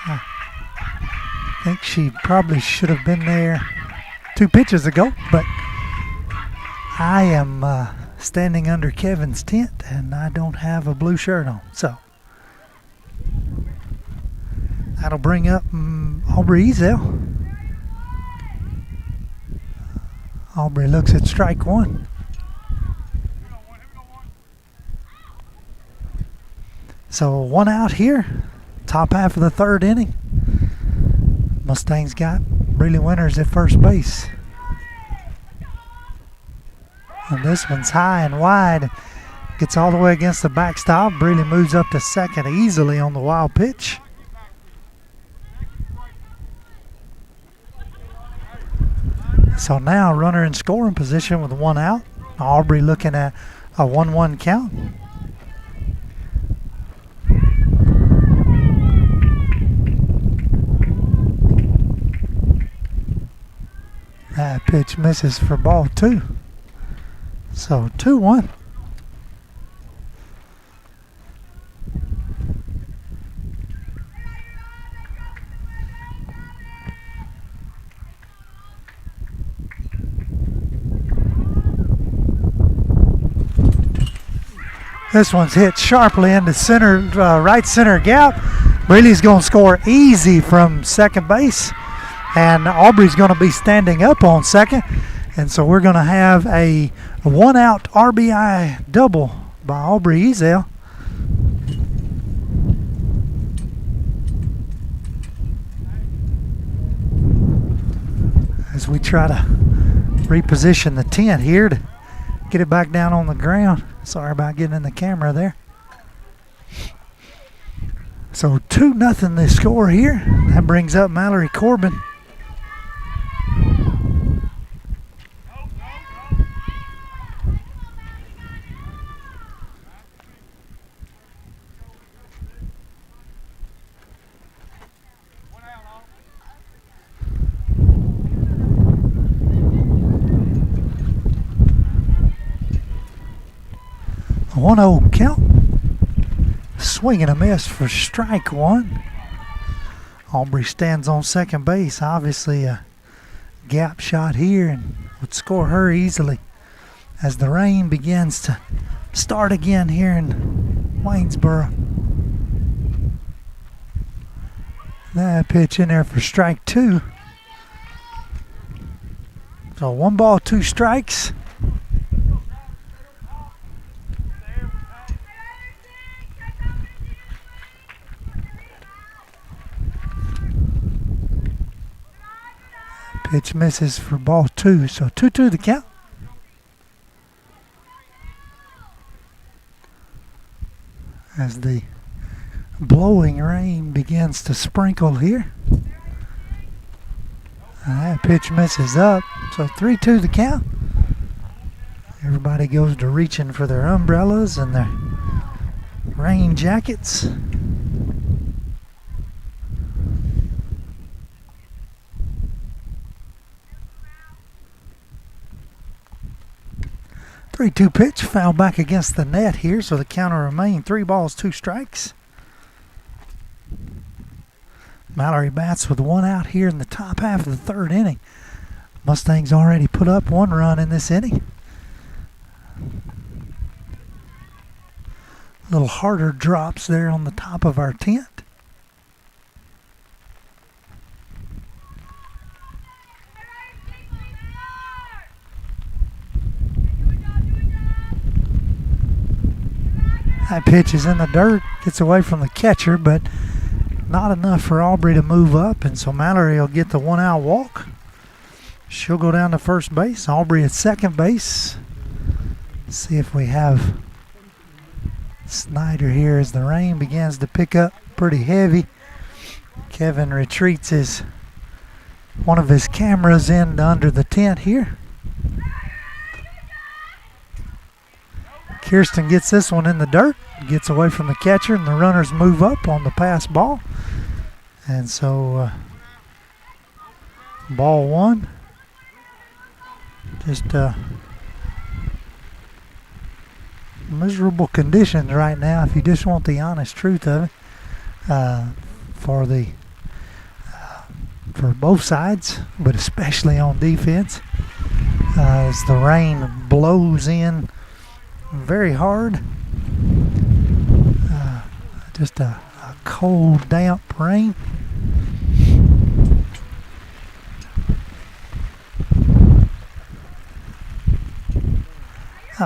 I think she probably should have been there 2 pitches ago, but I am standing under Kevin's tent, and I don't have a blue shirt on. So that'll bring up Aubrey Ezel. Aubrey looks at strike 1. So 1 out here, top half of the 3rd inning. Mustangs got Breeley Winters at first base. And this one's high and wide. Gets all the way against the backstop. Breeley moves up to second easily on the wild pitch. So now runner in scoring position with 1 out. Aubrey looking at a 1-1 count. That pitch misses for ball 2. So 2-1. This one's hit sharply into center, right center gap. Breeley's going to score easy from second base, and Aubrey's going to be standing up on second, and so we're going to have a 1-out RBI double by Aubrey Ezel. we try to reposition the tent here to get it back down on the ground. Sorry about getting in the camera there. So 2-0 the score here. That brings up Mallory Corbin. A 1-0 count. Swing and a miss for strike one. Aubrey stands on second base. Obviously a gap shot here and would score her easily as the rain begins to start again here in Waynesboro. That pitch in there for strike two. So 1 ball, 2 strikes. Pitch misses for ball 2, so 2-2 the count. As the blowing rain begins to sprinkle here. And that pitch misses up, so 3-2 the count. Everybody goes to reaching for their umbrellas and their rain jackets. 3-2 pitch, foul back against the net here, so the counter remains 3 balls, 2 strikes. Mallory bats with 1 out here in the top half of the 3rd inning. Mustangs already put up 1 run in this inning. Little harder drops there on the top of our tent. That pitch is in the dirt, gets away from the catcher, but not enough for Aubrey to move up, and so Mallory will get the 1-out walk. She'll go down to first base. Aubrey at second base. Let's see if we have Snyder here as the rain begins to pick up pretty heavy. Kevin retreats one of his cameras in under the tent here. Kirsten gets this one in the dirt, gets away from the catcher, and the runners move up on the pass ball. And so ball 1. Just miserable conditions right now, if you just want the honest truth of it, for both sides, but especially on defense, as the rain blows in very hard. Just a cold, damp rain.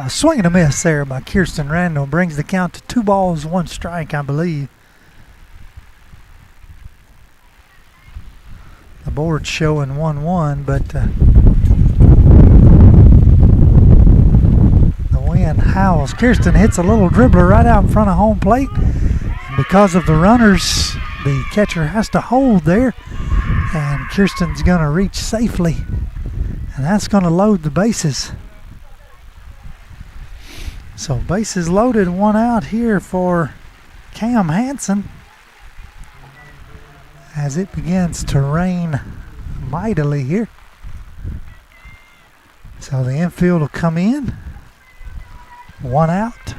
Swing and a miss there by Kirsten Randall brings the count to 2 balls, 1 strike, I believe. The board's showing 1-1, but the wind howls. Kirsten hits a little dribbler right out in front of home plate. And because of the runners, the catcher has to hold there, and Kirsten's going to reach safely, and that's going to load the bases. So bases loaded, 1 out here for Cam Hansen as it begins to rain mightily here. So the infield will come in, 1 out.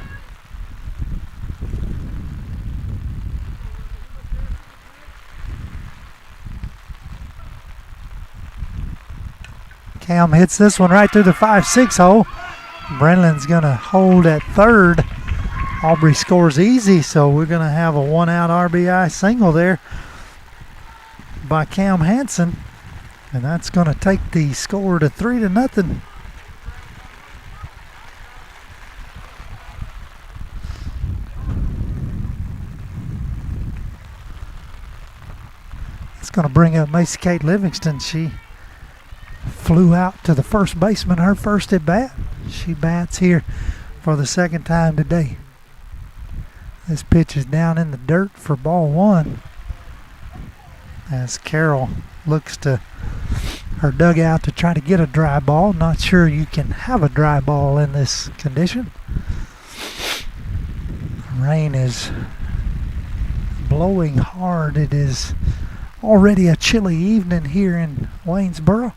Cam hits this one right through the 5-6 hole. Brenlin's going to hold at third. Aubrey scores easy, so we're going to have a 1-out RBI single there by Cam Hansen. And that's going to take the score to 3-0. It's going to bring up Macy Kate Livingston. She flew out to the first baseman, her first at bat. She bats here for the second time today. This pitch is down in the dirt for ball one, as Carol looks to her dugout to try to get a dry ball. Not sure you can have a dry ball in this condition. Rain is blowing hard. It is already a chilly evening here in Waynesboro,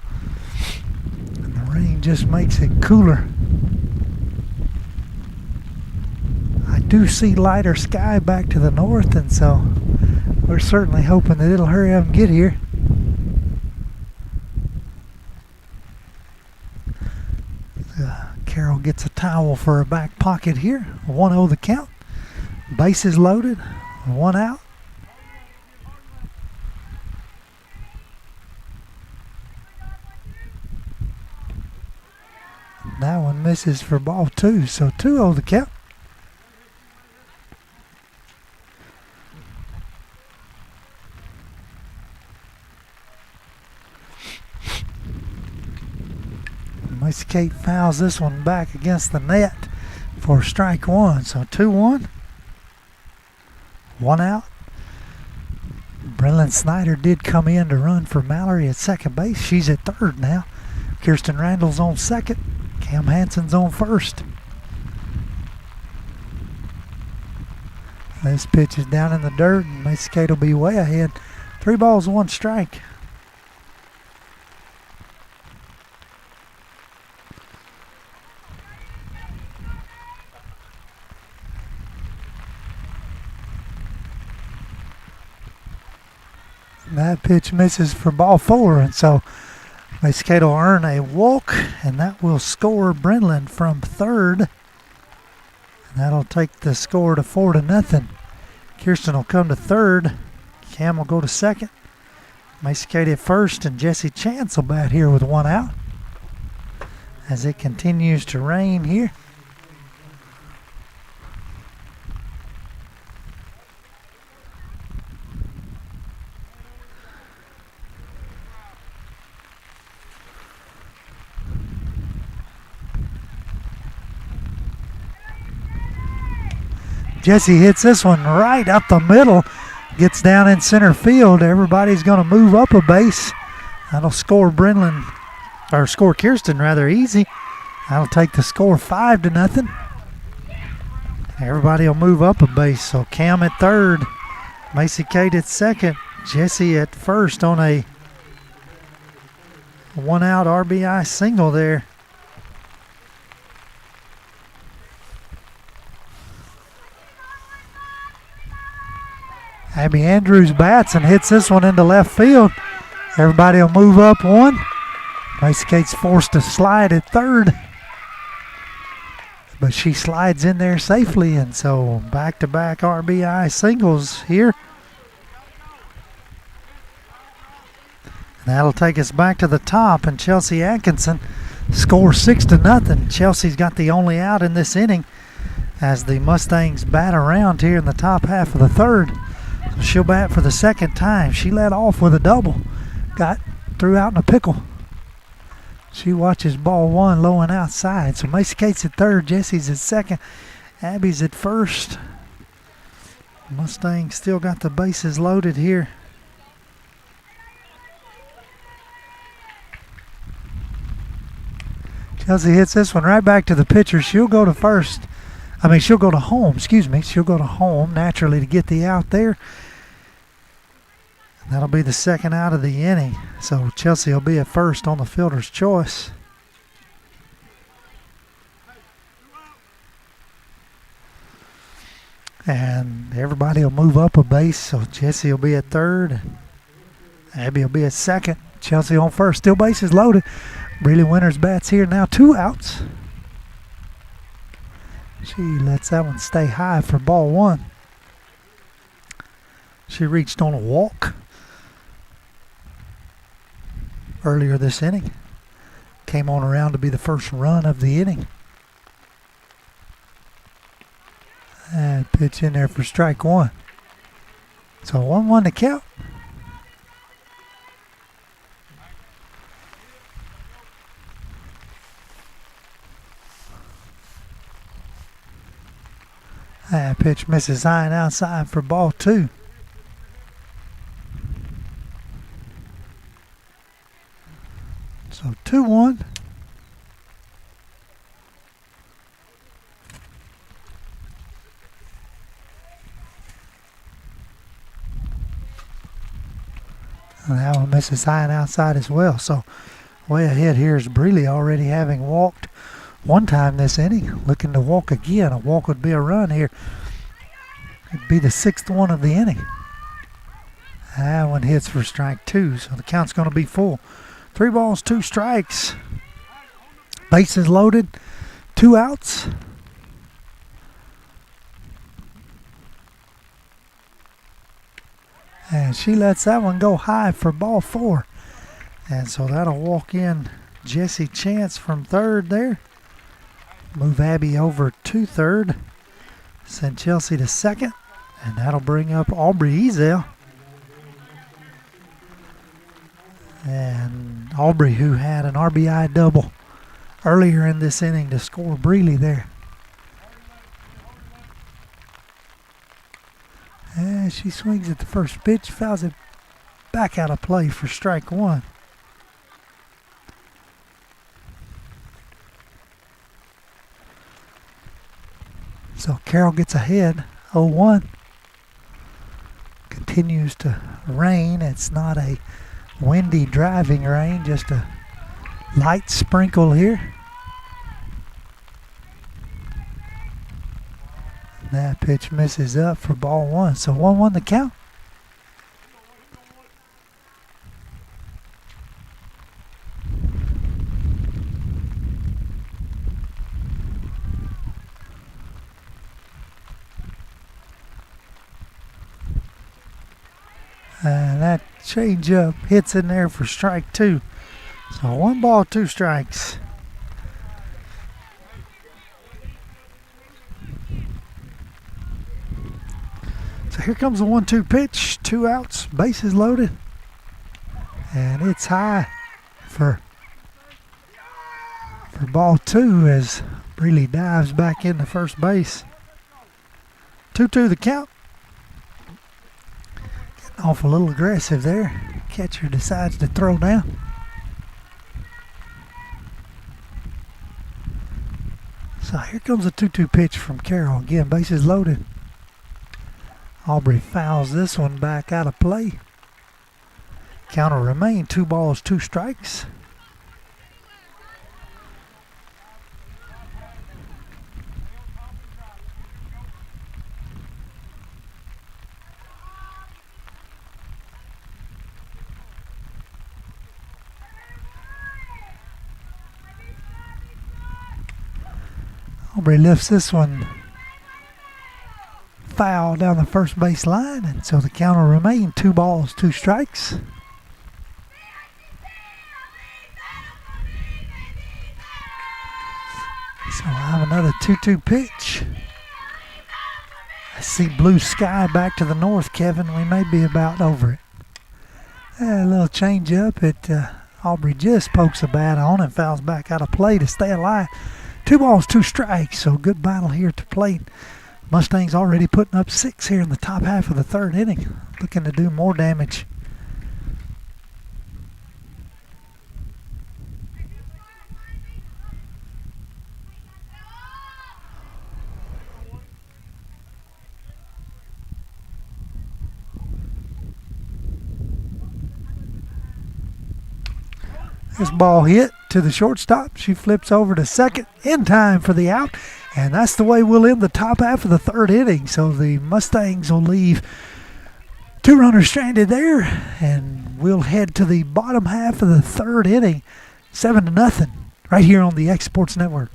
and the rain just makes it cooler. I do see lighter sky back to the north, and so we're certainly hoping that it'll hurry up and get here. Carol gets a towel for her back pocket here. 1-0 the count. Bases loaded. 1 out. That one misses for ball 2, so 2-0 the count. Macy Kate fouls this one back against the net for strike 1. So 2-1. 1 out. Brenlyn Snyder did come in to run for Mallory at second base. She's at third now. Kirsten Randall's on second. Cam Hansen's on first. This pitch is down in the dirt, and Macy Kate will be way ahead. 3 balls, 1 strike. That pitch misses for ball 4, and so Macy Kate will earn a walk, and that will score Brenlyn from third. And that'll take the score to 4-0. Kirsten will come to third. Cam will go to second. Macy Kate at first, and Jessie Chance will bat here with 1 out as it continues to rain here. Jessie hits this one right up the middle. Gets down in center field. Everybody's going to move up a base. That'll score Brenlyn, or score Kirsten rather easy. That'll take the score 5-0. Everybody will move up a base. So Cam at third. Macy Kate at second. Jessie at first on a 1-out RBI single there. Abby Andrews bats and hits this one into left field. Everybody will move up 1. Macy Kate's forced to slide at third, but she slides in there safely, and so back-to-back RBI singles here. That'll take us back to the top, and Chelsea Atkinson scores 6-0. Chelsea's got the only out in this inning as the Mustangs bat around here in the top half of the third. So she'll bat for the second time. She led off with a double, threw out in a pickle. She watches ball 1 low and outside. So Macy Kate's at third, Jessie's at second, Abby's at first. Mustangs still got the bases loaded here. Chelsea hits this one right back to the pitcher. She'll go to first. She'll go to home, She'll go to home naturally to get the out there. That'll be the second out of the inning. So Chelsea will be at first on the fielder's choice. And everybody will move up a base. So Jessie will be at third. Abby will be at second. Chelsea on first. Still bases loaded. Breely Winters bats here now, 2 outs. She lets that one stay high for ball 1. She reached on a walk earlier this inning. Came on around to be the first run of the inning. And pitch in there for strike 1. So 1-1 to count. pitch misses high and outside for ball 2. So 2-1. And that one misses high and outside as well. So way ahead here is Breeley, already having walked one time this inning, looking to walk again. A walk would be a run here. It'd be the 6th one of the inning. That one hits for strike 2, so the count's going to be full. 3 balls, 2 strikes. Bases loaded, 2 outs. And she lets that one go high for ball 4. And so that'll walk in Jesse Chance from third there. Move Abby over to third. Send Chelsea to second. And that'll bring up Aubrey Ezel. And Aubrey, who had an RBI double earlier in this inning to score Breeley there. And she swings at the first pitch, fouls it back out of play for strike 1. So Carroll gets ahead, 0-1. Continues to rain. It's not a windy driving rain, just a light sprinkle here. That pitch misses up for ball 1. So 1-1 the count. And that changeup hits in there for strike 2. So 1 ball, 2 strikes. So here comes the 1-2 pitch. 2 outs, bases loaded. And it's high for ball 2 as Breeley dives back into first base. 2-2 the count. Getting off a little aggressive there. Catcher decides to throw down. So here comes a 2-2 pitch from Carroll. Again, bases loaded. Aubrey fouls this one back out of play. Count will remain 2 balls, 2 strikes. Aubrey lifts this one foul down the first base line, and so the count will remain 2 balls, 2 strikes. So I have another 2-2 pitch. I see blue sky back to the north, Kevin. We may be about over it. A little change up. Aubrey just pokes a bat on and fouls back out of play to stay alive. 2 balls, 2 strikes. So good battle here at the plate. Mustangs already putting up 6 here in the top half of the 3rd inning. Looking to do more damage. This ball hit to the shortstop. She flips over to second in time for the out. And that's the way we'll end the top half of the 3rd inning. So the Mustangs will leave 2 runners stranded there. And we'll head to the bottom half of the 3rd inning. 7-0 right here on the X Sports Network.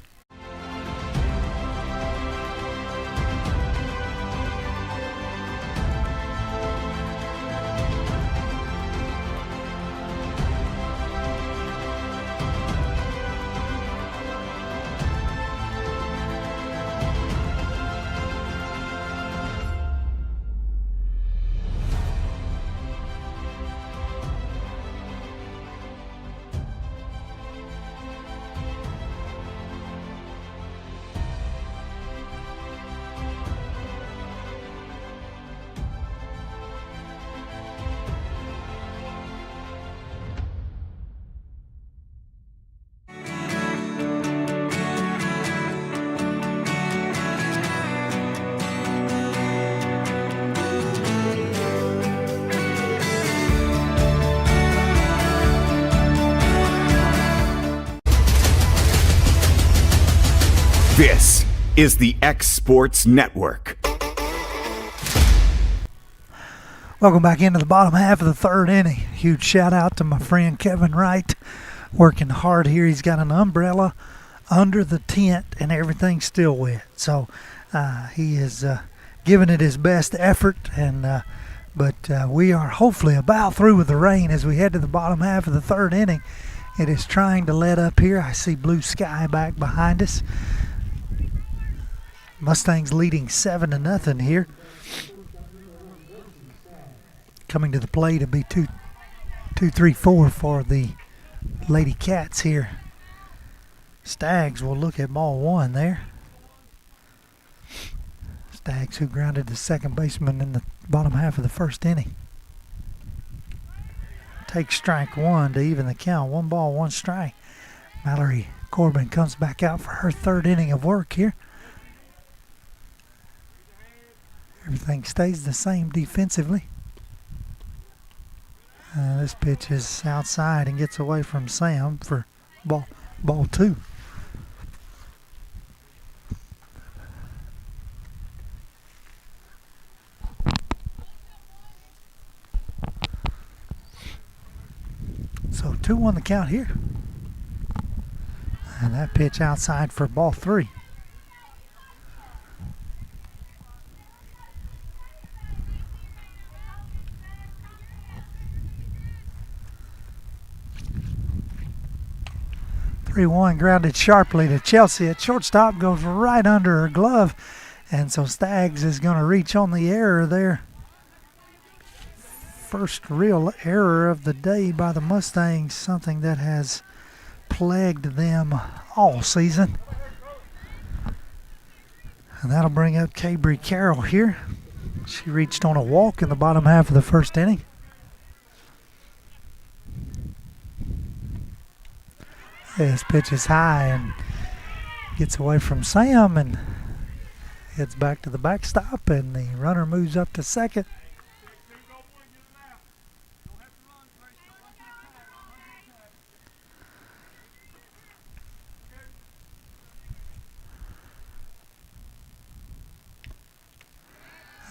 This is the X Sports Network. Welcome back into the bottom half of the third inning. Huge shout out to my friend Kevin Wright, working hard here. He's got an umbrella under the tent and everything's still wet. So he is giving it his best effort, and but we are hopefully about through with the rain as we head to the bottom half of the third inning. It is trying to let up here. I see blue sky back behind us. Mustangs leading 7-0 here. Coming to the plate to be 2-3-4 for the Lady Cats here. Stags will look at ball one there. Stags who grounded the second baseman in the bottom half of the first inning. Takes strike one to even the count. 1 ball, 1 strike. Mallory Corbin comes back out for her third inning of work here. Everything stays the same defensively. This pitch is outside and gets away from Sam for ball 2. So 2-1 the count here. And that pitch outside for ball 3. One grounded sharply to Chelsea at shortstop, goes right under her glove, and so Staggs is going to reach on the error there. First real error of the day by the Mustangs, something that has plagued them all season. And that'll bring up Cabry Carroll here. She reached on a walk in the bottom half of the first inning. This pitch is high and gets away from Sam and heads back to the backstop, and the runner moves up to second.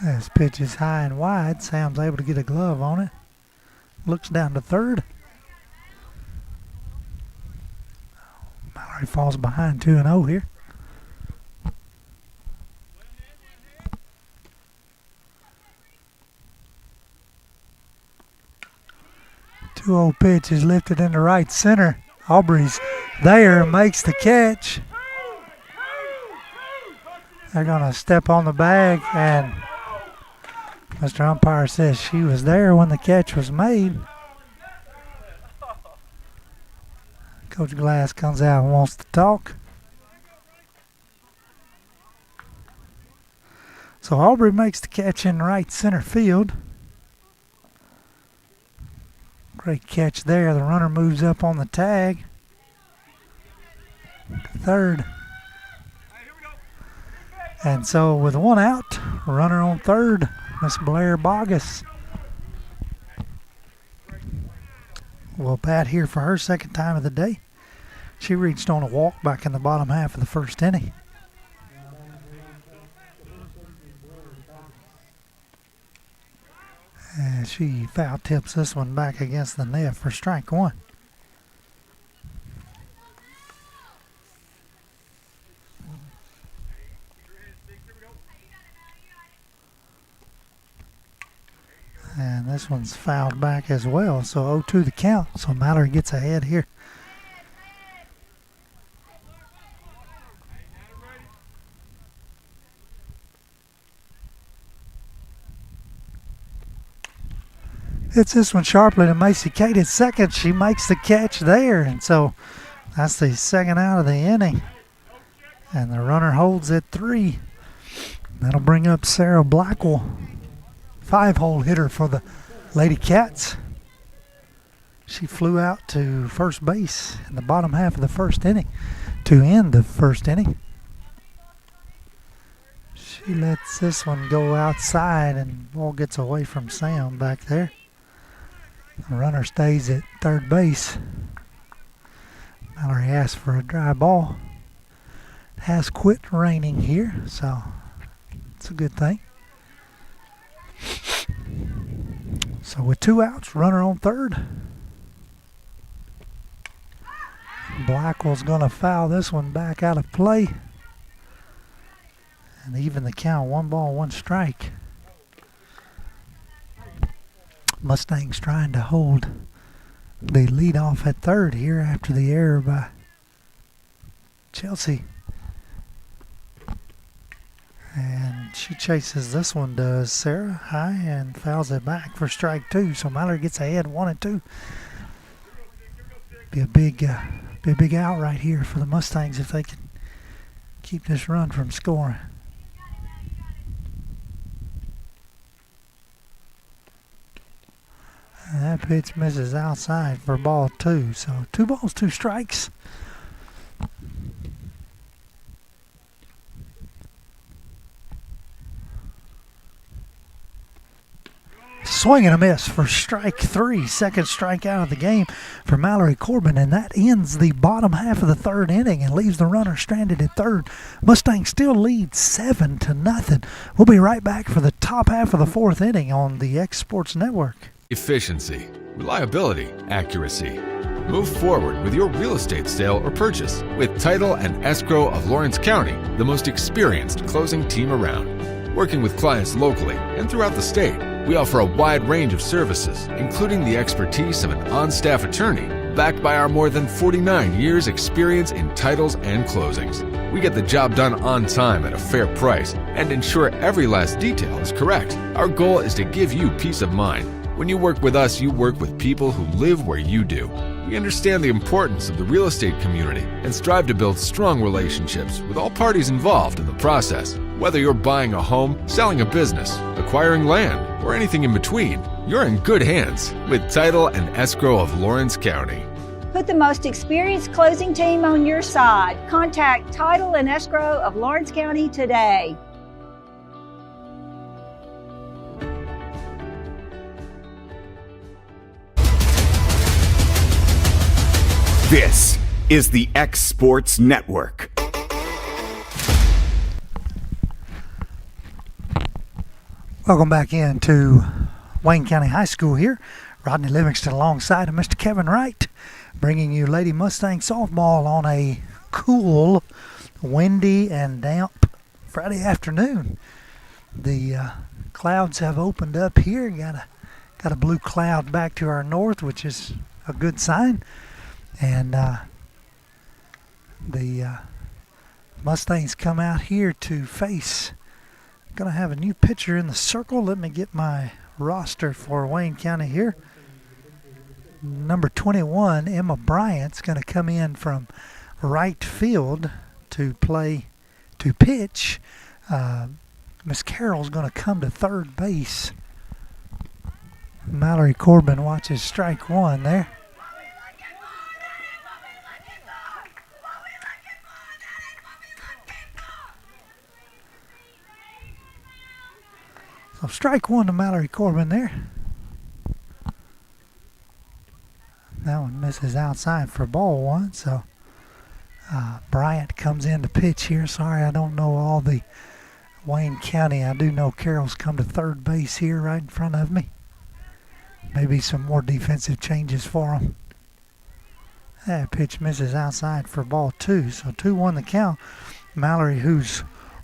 This pitch is high and wide. Sam's able to get a glove on it. Looks down to third. Mallory falls behind 2-0 here. The 2-0 pitch is lifted into right center. Aubrey's there, makes the catch. They're going to step on the bag, and Mr. Umpire says she was there when the catch was made. Coach Glass comes out and wants to talk. So Aubrey makes the catch in right center field. Great catch there. The runner moves up on the tag. Third. And so with one out, runner on third, Miss Blair Bogus will bat here for her second time of the day. She reached on a walk back in the bottom half of the first inning. And she foul tips this one back against the net for strike one. And this one's fouled back as well, so 0-2 the count. So Mallory gets ahead here. Hits this one sharply to Macy Kate at second. She makes the catch there, and so that's the second out of the inning. And the runner holds at 3. That'll bring up Sarah Blackwell, 5-hole hitter for the Lady Cats. She flew out to first base in the bottom half of the first inning to end the first inning. She lets this one go outside, and ball gets away from Sam back there. The runner stays at third base. Mallory asks for a dry ball. It has quit raining here, so it's a good thing. So with 2 outs, runner on third. Blackwell's going to foul this one back out of play. And even the count, 1 ball, 1 strike. Mustangs trying to hold the lead off at third here after the error by Chelsea. And she chases this one, does Sarah, high, and fouls it back for strike 2. So Mallory gets ahead 1-2. Be a big out right here for the Mustangs if they can keep this run from scoring. And that pitch misses outside for ball 2. So 2 balls, 2 strikes. Swing and a miss for strike 3. Second strikeout of the game for Mallory Corbin. And that ends the bottom half of the third inning and leaves the runner stranded at third. Mustangs still lead 7-0. We'll be right back for the top half of the fourth inning on the X Sports Network. Efficiency, reliability, accuracy. Move forward with your real estate sale or purchase with Title and Escrow of Lawrence County, the most experienced closing team around. Working with clients locally and throughout the state, we offer a wide range of services, including the expertise of an on-staff attorney, backed by our more than 49 years' experience in titles and closings. We get the job done on time at a fair price and ensure every last detail is correct. Our goal is to give you peace of mind. When you work with us, you work with people who live where you do. We understand the importance of the real estate community and strive to build strong relationships with all parties involved in the process. Whether you're buying a home, selling a business, acquiring land, or anything in between, you're in good hands with Title and Escrow of Lawrence County. Put the most experienced closing team on your side. Contact Title and Escrow of Lawrence County today. This is the X Sports Network. Welcome back into Wayne County High School here. Rodney Livingston alongside of Mr. Kevin Wright, bringing you Lady Mustang softball on a cool, windy, and damp Friday afternoon. The clouds have opened up here. Got a blue cloud back to our north, which is a good sign. And the Mustangs come out here to face. Going to have a new pitcher in the circle. Let me get my roster for Wayne County here. Number 21, Emma Bryant's going to come in from right field to pitch. Miss Carroll's going to come to third base. Mallory Corbin watches strike 1 there. So strike 1 to Mallory Corbin there. That one misses outside for ball 1. So Bryant comes in to pitch here. Sorry, I don't know all the Wayne County. I do know Carroll's come to third base here right in front of me. Maybe some more defensive changes for him. That pitch misses outside for ball 2. So 2-1 the count. Mallory, who's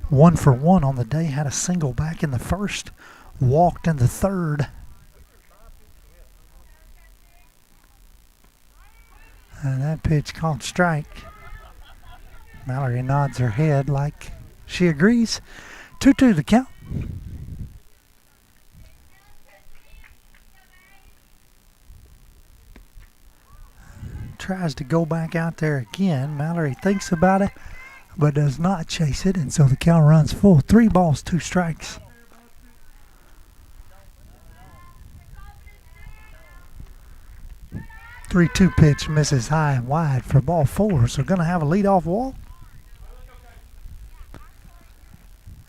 1 for 1 on the day, had a single back in the first, walked in the third. And that pitch called strike. Mallory nods her head like she agrees. 2-2 the count. Tries to go back out there again. Mallory thinks about it, but does not chase it, and so the count runs full. 3 balls, 2 strikes. Three-two pitch misses high and wide for ball 4, so going to have a leadoff walk.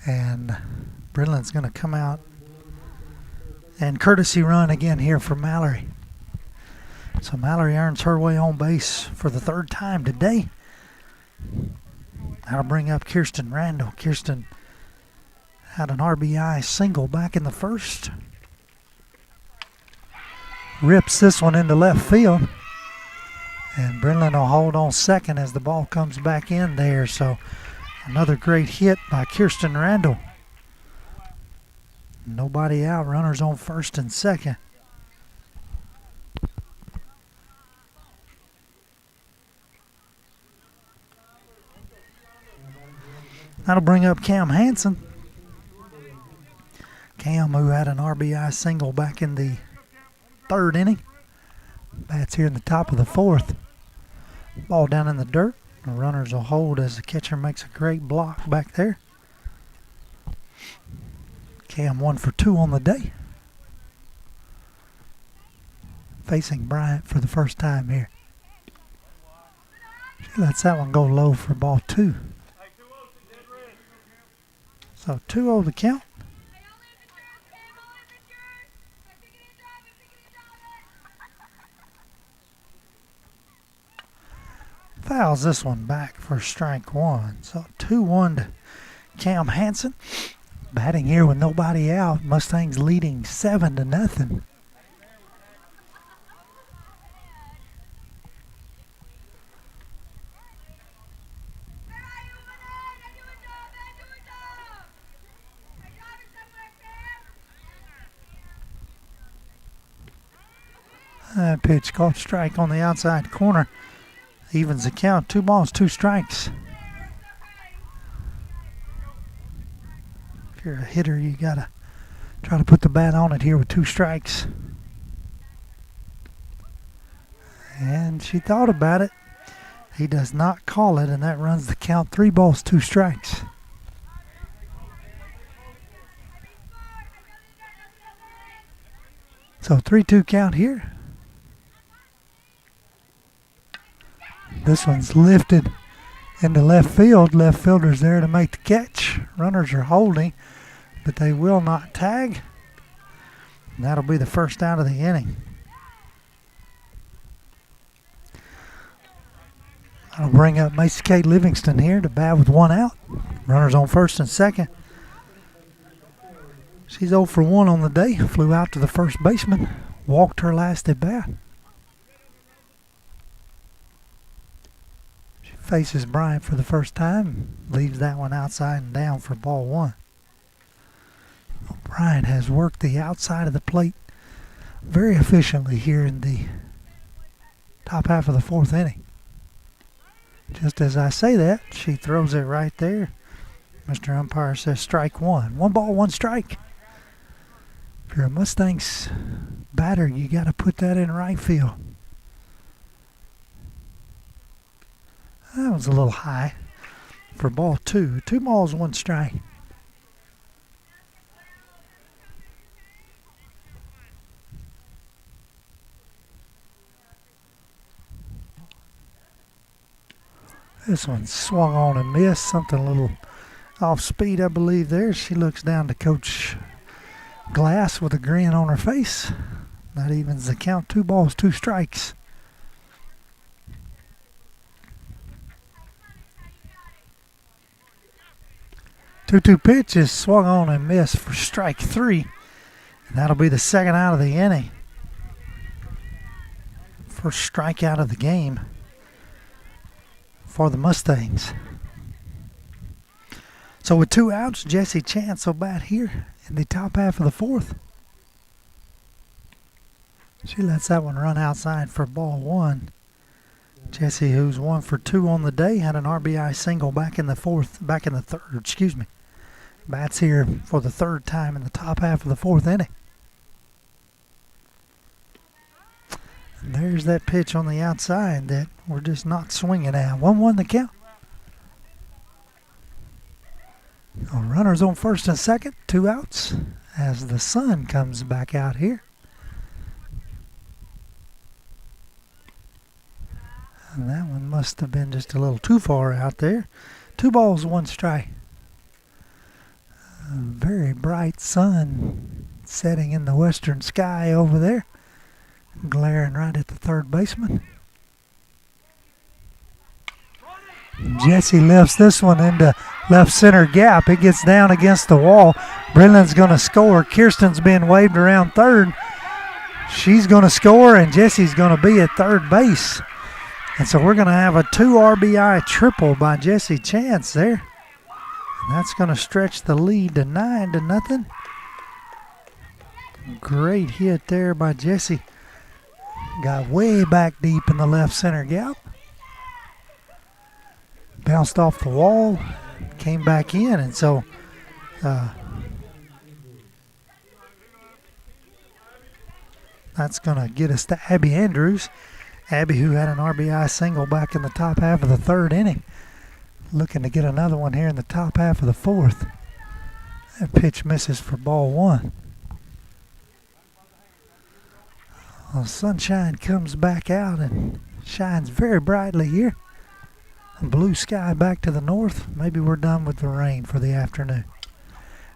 And Bridland's going to come out and courtesy run again here for Mallory. So Mallory earns her way on base for the 3rd time today. That'll bring up Kirsten Randall. Kirsten had an RBI single back in the first. Rips this one into left field. And Brennan will hold on second as the ball comes back in there. So another great hit by Kirsten Randall. Nobody out. Runners on first and second. That'll bring up Cam Hansen. Cam, who had an RBI single back in the third inning. Bats here in the top of the fourth. Ball down in the dirt. The runners will hold as the catcher makes a great block back there. Cam 1 for 2 on the day. Facing Bryant for the first time here. She lets that one go low for ball 2. So 2-0 the count. Fouls this one back for strike 1. So 2-1 to Cam Hansen. Batting here with nobody out. Mustangs leading 7-0. That pitch called strike on the outside corner. Evens the count. 2 balls, 2 strikes. If you're a hitter, you got to try to put the bat on it here with 2 strikes. And she thought about it. He does not call it, and that runs the count. 3 balls, 2 strikes. So 3-2 count here. This one's lifted into left field. Left fielder's there to make the catch. Runners are holding, but they will not tag. And that'll be the first out of the inning. That'll bring up Macy Kate Livingston here to bat with 1 out. Runners on first and second. She's 0 for 1 on the day. Flew out to the first baseman. Walked her last at bat. Faces Bryant for the first time, leaves that one outside and down for ball 1. Bryant has worked the outside of the plate very efficiently here in the top half of the 4th inning. Just as I say that, she throws it right there. Mr. Umpire says strike 1. 1 ball, 1 strike. If you're a Mustangs batter, you got to put that in right field. That was a little high for ball 2. 2 balls, 1 strike. This one swung on and missed. Something a little off speed, I believe, there. She looks down to Coach Glass with a grin on her face. That evens the count. 2 balls, 2 strikes. Two pitch is swung on and missed for strike 3. And that'll be the second out of the inning. First strikeout of the game for the Mustangs. So with 2 outs, Jessie Chance will bat here in the top half of the 4th. She lets that one run outside for ball 1. Jessie, who's 1 for 2 on the day, had an RBI single back in the third. Bats here for the 3rd time in the top half of the 4th inning. And there's that pitch on the outside that we're just not swinging at. 1-1 the count. Runners on first and second, 2 outs as the sun comes back out here. And that one must have been just a little too far out there. 2 balls, 1 strike. A very bright sun setting in the western sky over there, glaring right at the third baseman. Jesse lifts this one into left center gap. It gets down against the wall. Brendan's going to score. Kirsten's being waved around third. She's going to score, and Jesse's going to be at third base. And so we're going to have a 2 RBI triple by Jesse Chance there. And that's going to stretch the lead to 9-0. Great hit there by Jesse. Got way back deep in the left center gap. Bounced off the wall, came back in, and so that's going to get us to Abby Andrews. Abby, who had an RBI single back in the top half of the third inning, looking to get another one here in the top half of the fourth. That pitch misses for ball one. Well, sunshine comes back out and shines very brightly here. Blue sky back to the north. Maybe we're done with the rain for the afternoon.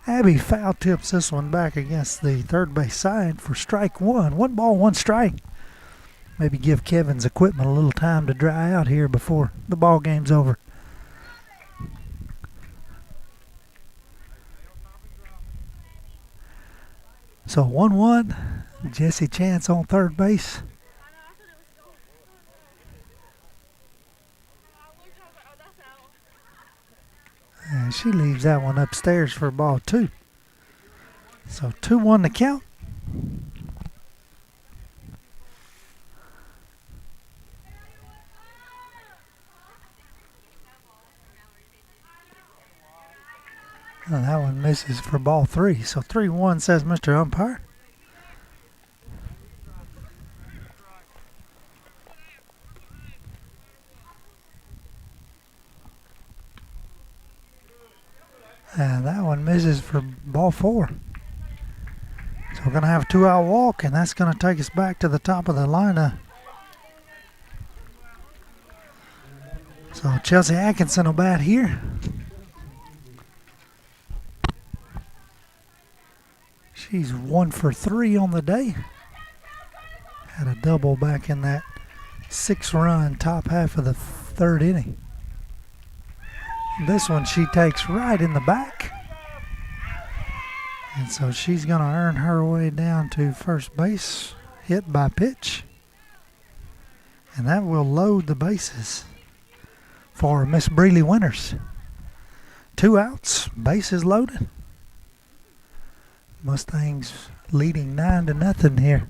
Abby foul tips this one back against the third base side for strike one. 1 ball, 1 strike. Maybe give Kevin's equipment a little time to dry out here before the ball game's over. So 1-1. Jesse Chance on third base. And she leaves that one upstairs for ball 2. So 2-1 to count. Well, that one misses for ball 3. So 3-1 says Mr. Umpire. And that one misses for ball 4. So we're going to have a 2-out walk, and that's going to take us back to the top of the lineup. So Chelsea Atkinson will bat here. She's 1 for 3 on the day. Had a double back in that 6-run top half of the third inning. This one she takes right in the back. And so she's going to earn her way down to first base, hit by pitch. And that will load the bases for Miss Breeley Winters. 2 outs, bases loaded. Mustangs leading 9-0 here.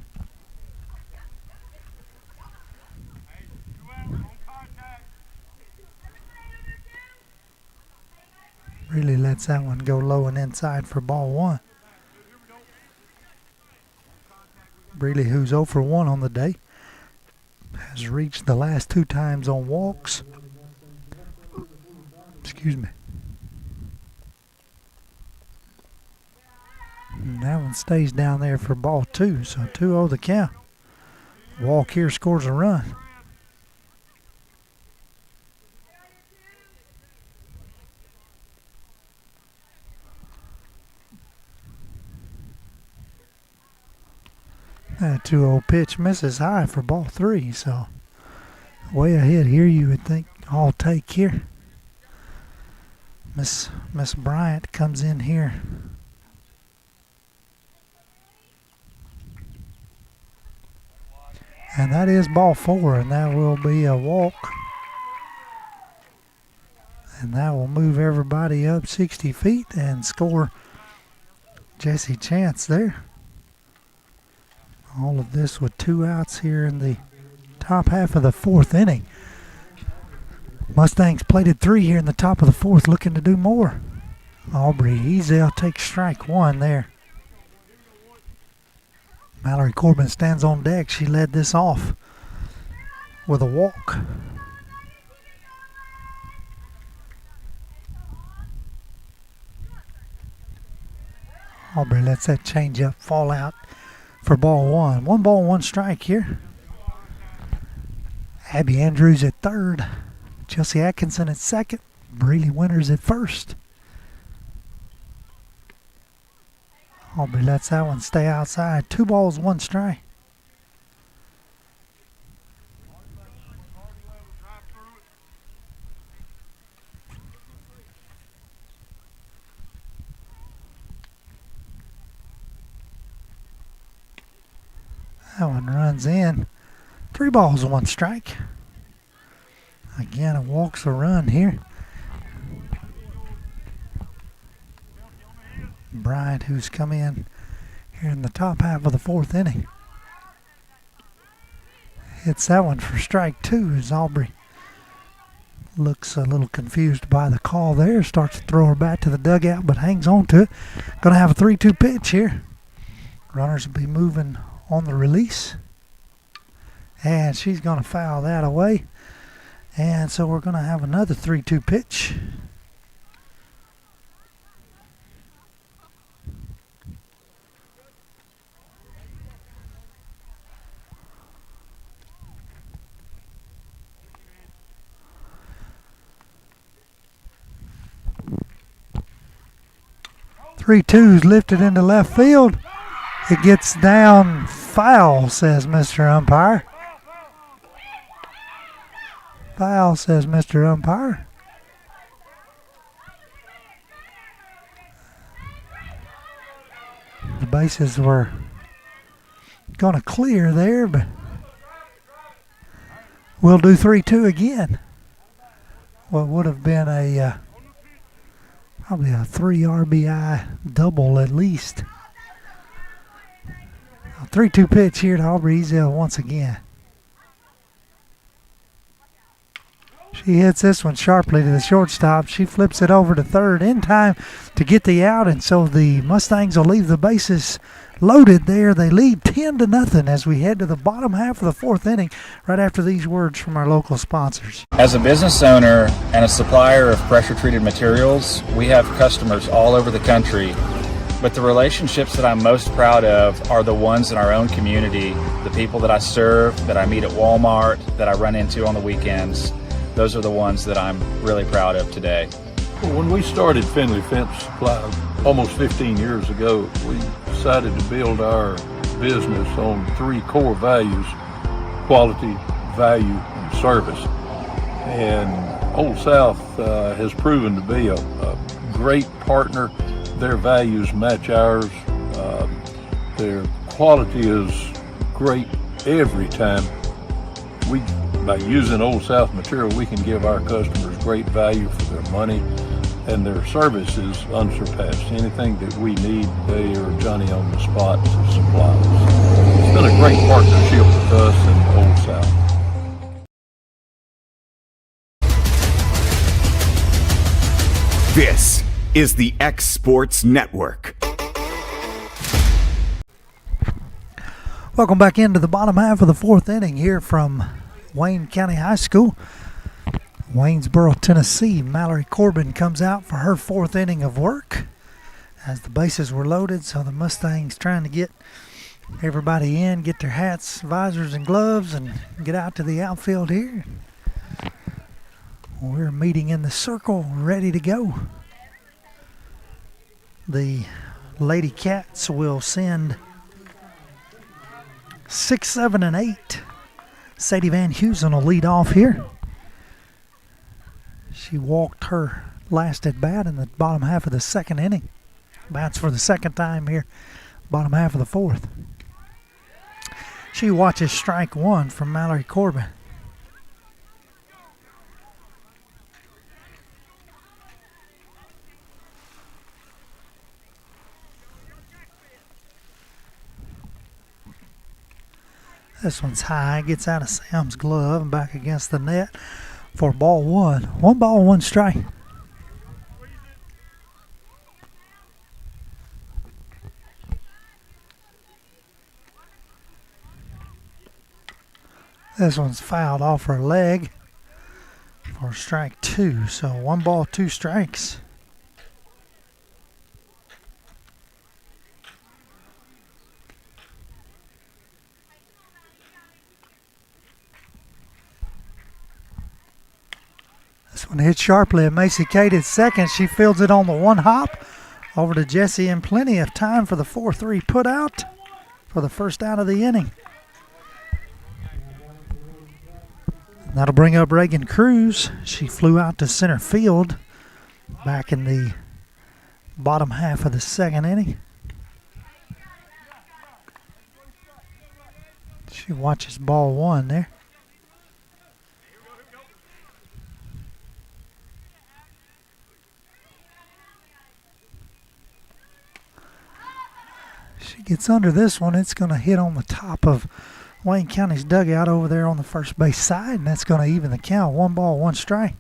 Really lets that one go low and inside for ball 1. Breeley, who's 0 for 1 on the day, has reached the last 2 times on walks. Excuse me. And that one stays down there for ball 2, so 2-0 the count. Walk here scores a run. That 2-0 pitch misses high for ball 3, so way ahead here you would think all take here. Miss Bryant comes in here. And that is ball 4, and that will be a walk. And that will move everybody up 60 feet and score Jesse Chance there. All of this with 2 outs here in the top half of the 4th inning. Mustangs plated 3 here in the top of the 4th, looking to do more. Aubrey Ezel takes strike 1 there. Mallory Corbin stands on deck. She led this off with a walk. Aubrey lets that changeup fall out for ball 1. 1 ball, 1 strike here. Abby Andrews at third. Chelsea Atkinson at second. Breeley Winters at first. Aubrey lets that one stay outside. 2 balls, 1 strike. That one runs in. 3 balls, 1 strike. Again, it walks a run here. Bryant, who's come in here in the top half of the 4th inning, hits that one for strike 2 as Aubrey looks a little confused by the call there. Starts to throw her back to the dugout, but hangs on to it. Going to have a 3-2 pitch here. Runners will be moving on the release. And she's going to foul that away. And so we're going to have another 3-2 pitch. Three twos lifted into left field. It gets down foul, says Mr. Umpire. Foul, says Mr. Umpire. The bases were going to clear there, but we'll do 3-2 again. What would have been a probably a 3 RBI double at least. A 3-2 pitch here to Aubrey Ezel once again. She hits this one sharply to the shortstop. She flips it over to third in time to get the out, and so the Mustangs will leave the bases loaded there. They lead 10-0 as we head to the bottom half of the 4th inning right after these words from our local sponsors. As a business owner and a supplier of pressure-treated materials, we have customers all over the country, but the relationships that I'm most proud of are the ones in our own community, the people that I serve, that I meet at Walmart, that I run into on the weekends. Those are the ones that I'm really proud of today. When we started Finley Fence Supply almost 15 years ago, we decided to build our business on 3 core values: quality, value, and service. And Old South has proven to be a great partner. Their values match ours. Their quality is great every time. By using Old South material, we can give our customers great value for their money, and their service is unsurpassed. Anything that we need, they are Johnny on the spot to supply us. It's been a great partnership with us and Old South. This is the X Sports Network. Welcome back into the bottom half of the 4th inning here from Wayne County High School, Waynesboro, Tennessee. Mallory Corbin comes out for her 4th inning of work as the bases were loaded, so the Mustangs trying to get everybody in, get their hats, visors, and gloves, and get out to the outfield here. We're meeting in the circle, ready to go. The Lady Cats will send 6, 7, and 8. Sadie Van Heusen will lead off here. She walked her last at bat in the bottom half of the 2nd inning. Bats for the 2nd time here, bottom half of the 4th. She watches strike 1 from Mallory Corbin. This one's high, gets out of Sam's glove and back against the net for ball 1. 1 ball, 1 strike. This one's fouled off her leg for strike 2. So 1 ball, 2 strikes. This one hit sharply. A Macy Kate at second. She fields it on the 1 hop over to Jesse, and plenty of time for the 4-3 put out for the first out of the inning. That'll bring up Reagan Cruz. She flew out to center field back in the bottom half of the 2nd inning. She watches ball one there. She gets under this one. It's going to hit on the top of Wayne County's dugout over there on the first base side, and that's going to even the count. 1 ball, 1 strike.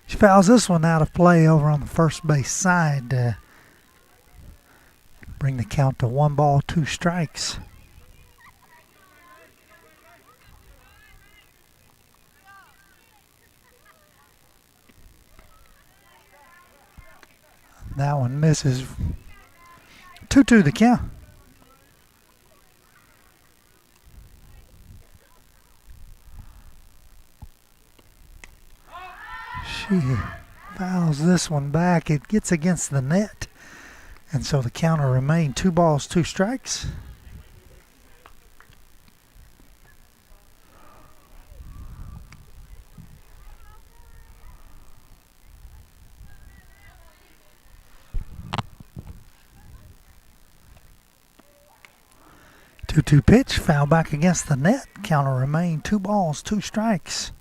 She fouls this one out of play over on the first base side. Bring the count to 1 ball, 2 strikes. That one misses. 2-2 the count. She fouls this one back. It gets against the net. And so the counter remained 2 balls, 2 strikes. Two pitch, foul back against the net. Counter remained 2 balls, 2 strikes.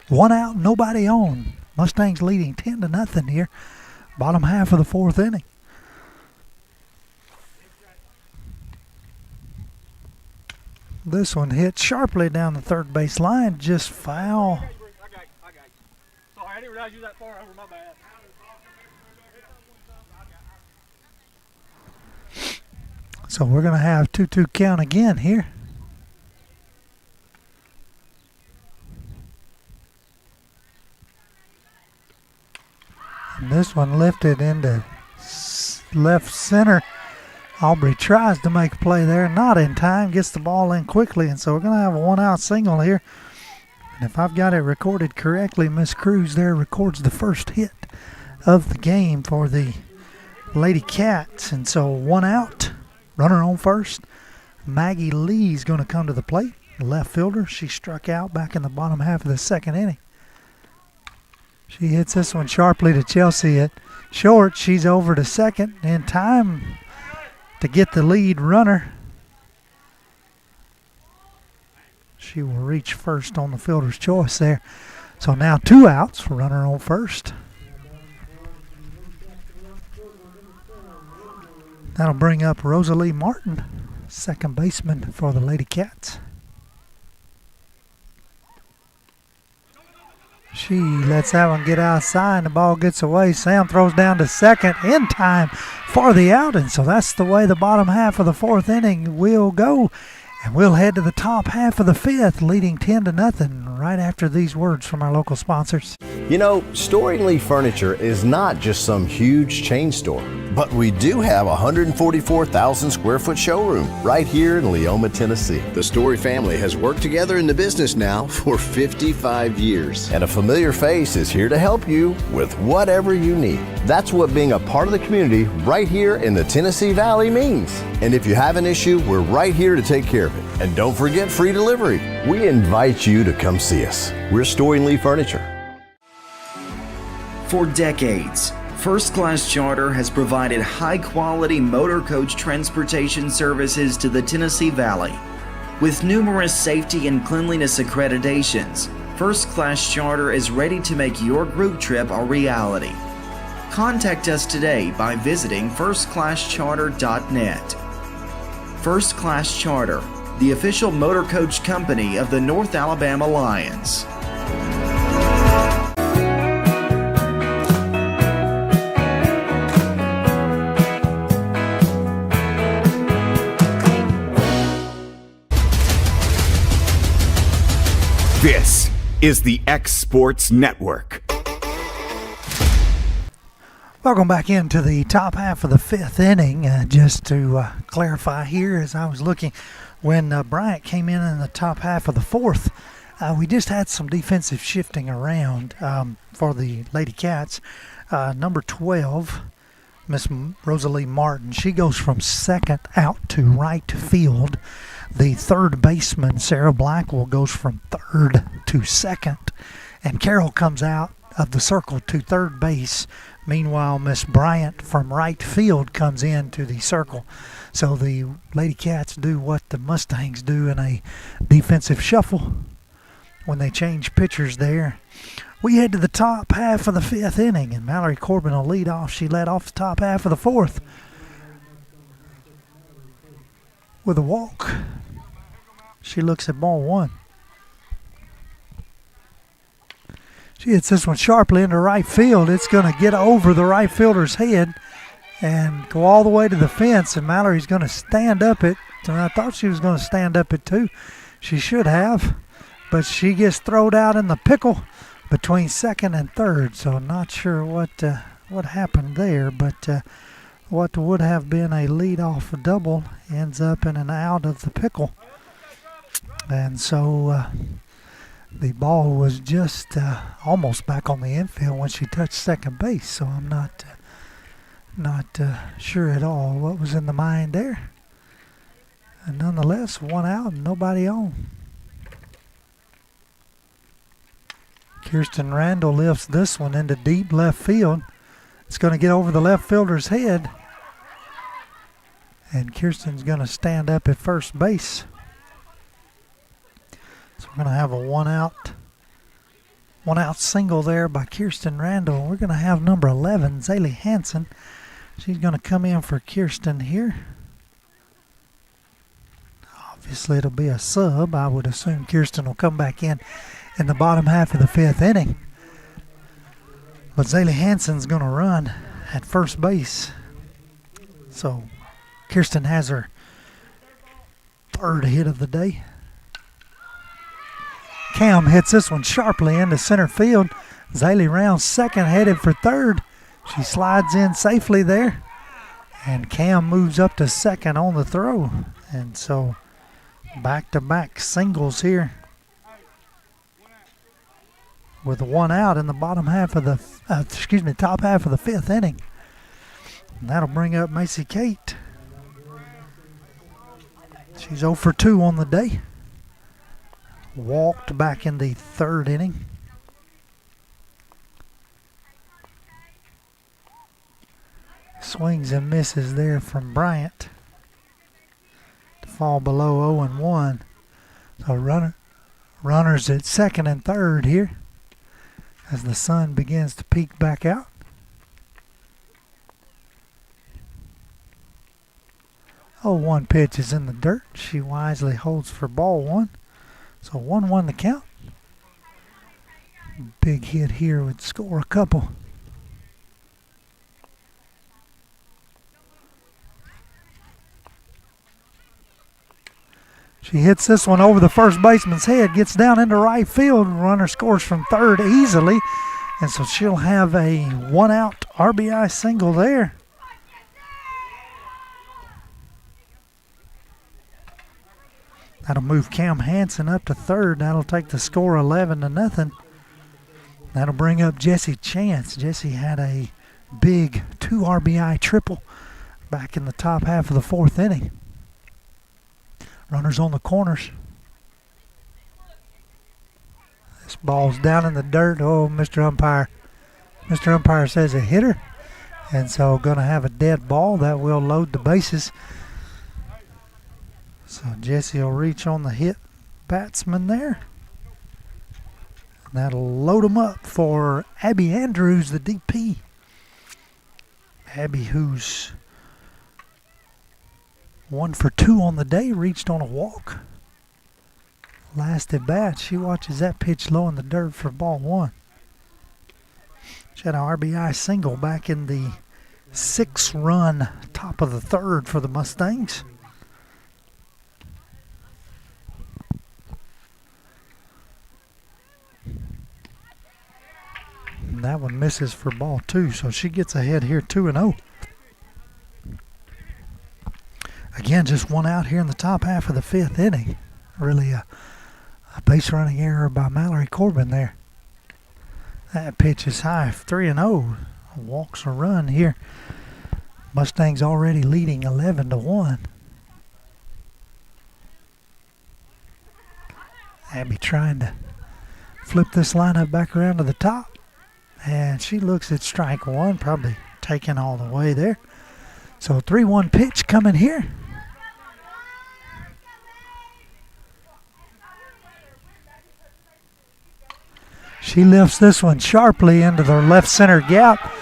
1 out, nobody on. Mustangs leading 10-0 here. Bottom half of the 4th inning. This one hit sharply down the third base line, just foul. I got you. Sorry, I didn't realize you were that far over, my bad. So we're going to have 2-2 count again here. And this one lifted into left center. Aubrey tries to make a play there, not in time, gets the ball in quickly, and so we're going to have a 1-out single here. And if I've got it recorded correctly, Miss Cruz there records the first hit of the game for the Lady Cats, and so 1 out. Runner on first. Maggie Lee's going to come to the plate. Left fielder. She struck out back in the bottom half of the 2nd inning. She hits this one sharply to Chelsea at short. She's over to second in time to get the lead runner. She will reach first on the fielder's choice there. So now 2 outs for runner on first. That'll bring up Rosalie Martin, second baseman for the Lady Cats. She lets that one get outside, and the ball gets away. Sam throws down to second in time for the out, and so that's the way the bottom half of the 4th inning will go. And we'll head to the top half of the 5th, leading 10-0 right after these words from our local sponsors. You know, Storing Lee Furniture is not just some huge chain store, but we do have a 144,000 square foot showroom right here in Leoma, Tennessee. The Story family has worked together in the business now for 55 years. And a familiar face is here to help you with whatever you need. That's what being a part of the community right here in the Tennessee Valley means. And if you have an issue, we're right here to take care of it. And don't forget free delivery. We invite you to come see us. We're Storing Lee Furniture. For decades, First Class Charter has provided high-quality motor coach transportation services to the Tennessee Valley. With numerous safety and cleanliness accreditations, First Class Charter is ready to make your group trip a reality. Contact us today by visiting firstclasscharter.net. First Class Charter, the official motor coach company of the North Alabama Lions. This is the X Sports Network. Welcome back into the top half of the 5th inning. Just to clarify here, as I was looking, when Bryant came in the top half of the 4th, we just had some defensive shifting around for the Lady Cats. Number 12, Miss Rosalie Martin, she goes from second out to right field. The third baseman, Sarah Blackwell, goes from third to second. And Carol comes out of the circle to third base. Meanwhile, Miss Bryant from right field comes into the circle. So the Lady Cats do what the Mustangs do in a defensive shuffle when they change pitchers there. We head to the top half of the 5th inning, and Mallory Corbin will lead off. She led off the top half of the 4th with a walk. She looks at ball 1. She hits this one sharply into right field. It's going to get over the right fielder's head and go all the way to the fence, and Mallory's going to stand up it. And I thought she was going to stand up it too. She should have, but she gets thrown out in the pickle between second and third, so not sure what happened there, but what would have been a leadoff double ends up in an out of the pickle. And so the ball was just almost back on the infield when she touched second base, so I'm not sure at all what was in the mind there. And nonetheless, 1 out and nobody on. Kirsten Randall lifts this one into deep left field. It's going to get over the left fielder's head, and Kirsten's going to stand up at first base. So we're going to have a one out single there by Kirsten Randall. We're going to have number 11, Zaylee Hansen. She's going to come in for Kirsten here. Obviously, it'll be a sub. I would assume Kirsten will come back in the bottom half of the 5th inning. But Zaylee Hansen's going to run at first base. So Kirsten has her 3rd hit of the day. Cam hits this one sharply into center field. Zaylee rounds second, headed for 3rd. She slides in safely there. And Cam moves up to second on the throw. And so back-to-back singles here with 1 out in the bottom half of the, top half of the 5th inning. And that'll bring up Macy Kate. She's 0 for 2 on the day. Walked back in the 3rd inning. Swings and misses there from Bryant to fall below 0-1. So runners at second and third here as the sun begins to peek back out. One pitch is in the dirt. She wisely holds for ball 1. So 1-1 the count. Big hit here would score a couple. She hits this one over the first baseman's head, gets down into right field. Runner scores from 3rd easily, and so she'll have a 1 out RBI single there. That'll move Cam Hansen up to 3rd. That'll take the score 11-0. That'll bring up Jessie Chance. Jessie had a big 2 RBI triple back in the top half of the 4th inning. Runners on the corners. This ball's down in the dirt. Oh, Mr. Umpire. Mr. Umpire says a hitter. And so going to have a dead ball. That will load the bases. So Jessie will reach on the hit batsman there. That'll load them up for Abby Andrews, the DP. Abby, who's 1 for 2 on the day, reached on a walk. Last at bat, she watches that pitch low in the dirt for ball 1. She had an RBI single back in the 6-run top of the 3rd for the Mustangs. And that one misses for ball 2, so she gets ahead here 2-0. Again, just 1 out here in the top half of the 5th inning. Really a base running error by Mallory Corbin there. That pitch is high, 3-0. Walks a run here. Mustangs already leading 11-1. Abby trying to Flip this lineup back around to the top. And she looks at strike one, probably taken all the way there. So 3-1 pitch coming here. She lifts this one sharply into the left center gap.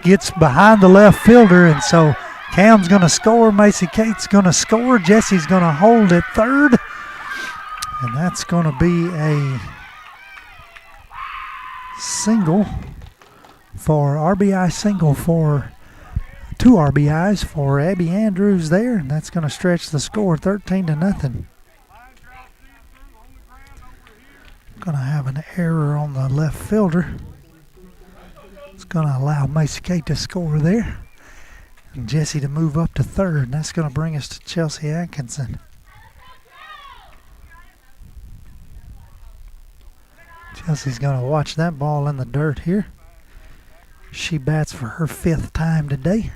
Gets behind the left fielder, and so Cam's going to score. Macy Kate's going to score. Jesse's going to hold at third. And that's going to be a single for RBI single for 2 RBIs for Abby Andrews there. And that's going to stretch the score 13-0. Going to have an error on the left fielder. It's going to allow Macy Kate to score there. And Jesse to move up to third. And that's going to bring us to Chelsea Atkinson. Chelsea's going to watch that ball in the dirt here. She bats for her 5th time today.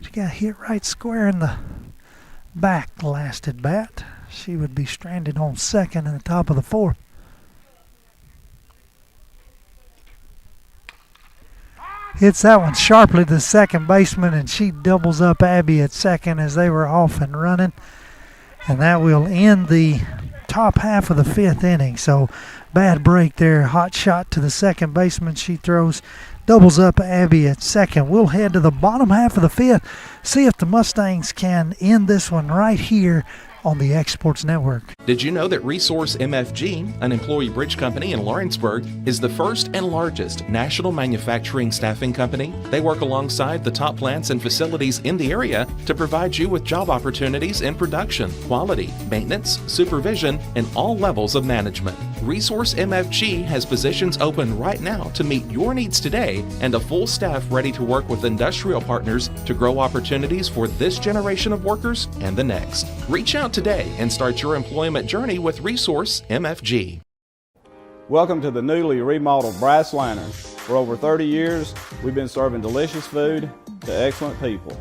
She got hit right square in the back last at bat. She would be stranded on second in the top of the 4th. Hits that one sharply to the second baseman, and she doubles up Abby at second as they were off and running. And that will end the top half of the 5th inning. So bad break there. Hot shot to the second baseman. She throws, doubles up Abby at second. We'll head to the bottom half of the 5th, see if the Mustangs can end this one right here on the X Sports Network. Did you know that Resource MFG, an employee bridge company in Lawrenceburg, is the first and largest national manufacturing staffing company? They work alongside the top plants and facilities in the area to provide you with job opportunities in production, quality, maintenance, supervision, and all levels of management. Resource MFG has positions open right now to meet your needs today and a full staff ready to work with industrial partners to grow opportunities for this generation of workers and the next. Reach out today and start your employment journey with Resource MFG. Welcome to the newly remodeled Brass Lantern. For over 30 years, we've been serving delicious food to excellent people.